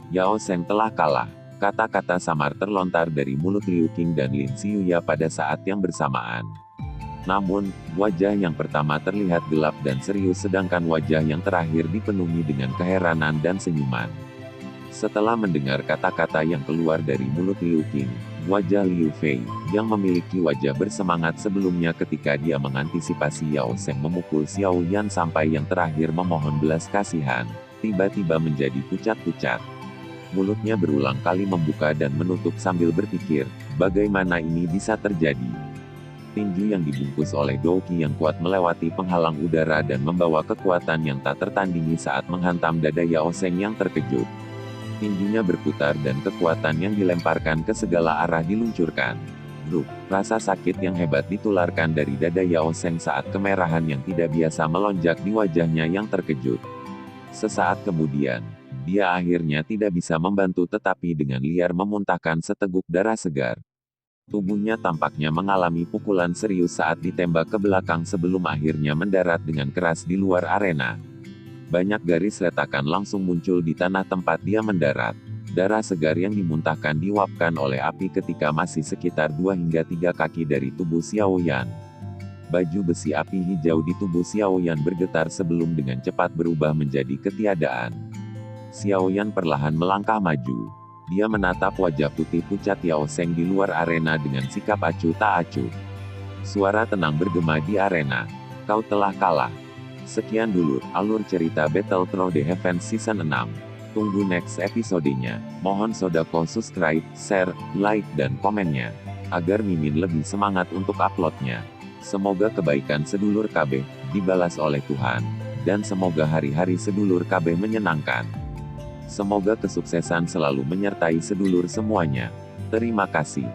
Yao Sheng telah kalah. Kata-kata samar terlontar dari mulut Liu Qing dan Lin Xiuya pada saat yang bersamaan. Namun, wajah yang pertama terlihat gelap dan serius sedangkan wajah yang terakhir dipenuhi dengan keheranan dan senyuman. Setelah mendengar kata-kata yang keluar dari mulut Liu Qing, wajah Liu Fei, yang memiliki wajah bersemangat sebelumnya ketika dia mengantisipasi Yao Sheng memukul Xiao Yan sampai yang terakhir memohon belas kasihan, tiba-tiba menjadi pucat-pucat. Mulutnya berulang kali membuka dan menutup sambil berpikir, bagaimana ini bisa terjadi. Tinju yang dibungkus oleh Douqi yang kuat melewati penghalang udara dan membawa kekuatan yang tak tertandingi saat menghantam dada Yao Sheng yang terkejut. Tinjunya berputar dan kekuatan yang dilemparkan ke segala arah diluncurkan. Bruk, rasa sakit yang hebat ditularkan dari dada Yao Sheng saat kemerahan yang tidak biasa melonjak di wajahnya yang terkejut. Sesaat kemudian, dia akhirnya tidak bisa membantu tetapi dengan liar memuntahkan seteguk darah segar. Tubuhnya tampaknya mengalami pukulan serius saat ditembak ke belakang sebelum akhirnya mendarat dengan keras di luar arena. Banyak garis retakan langsung muncul di tanah tempat dia mendarat. Darah segar yang dimuntahkan diuapkan oleh api ketika masih sekitar 2 hingga 3 kaki dari tubuh Xiao Yan. Baju besi api hijau di tubuh Xiao Yan bergetar sebelum dengan cepat berubah menjadi ketiadaan. Xiao Yan perlahan melangkah maju. Dia menatap wajah putih pucat Yao Sheng di luar arena dengan sikap acuh tak acuh. Suara tenang bergema di arena. Kau telah kalah. Sekian dulu, alur cerita Battletron The Heavens Season 6. Tunggu next episodenya. Mohon sodako subscribe, share, like dan komennya. Agar Mimin lebih semangat untuk uploadnya. Semoga kebaikan sedulur KB, dibalas oleh Tuhan. Dan semoga hari-hari sedulur KB menyenangkan. Semoga kesuksesan selalu menyertai sedulur semuanya. Terima kasih.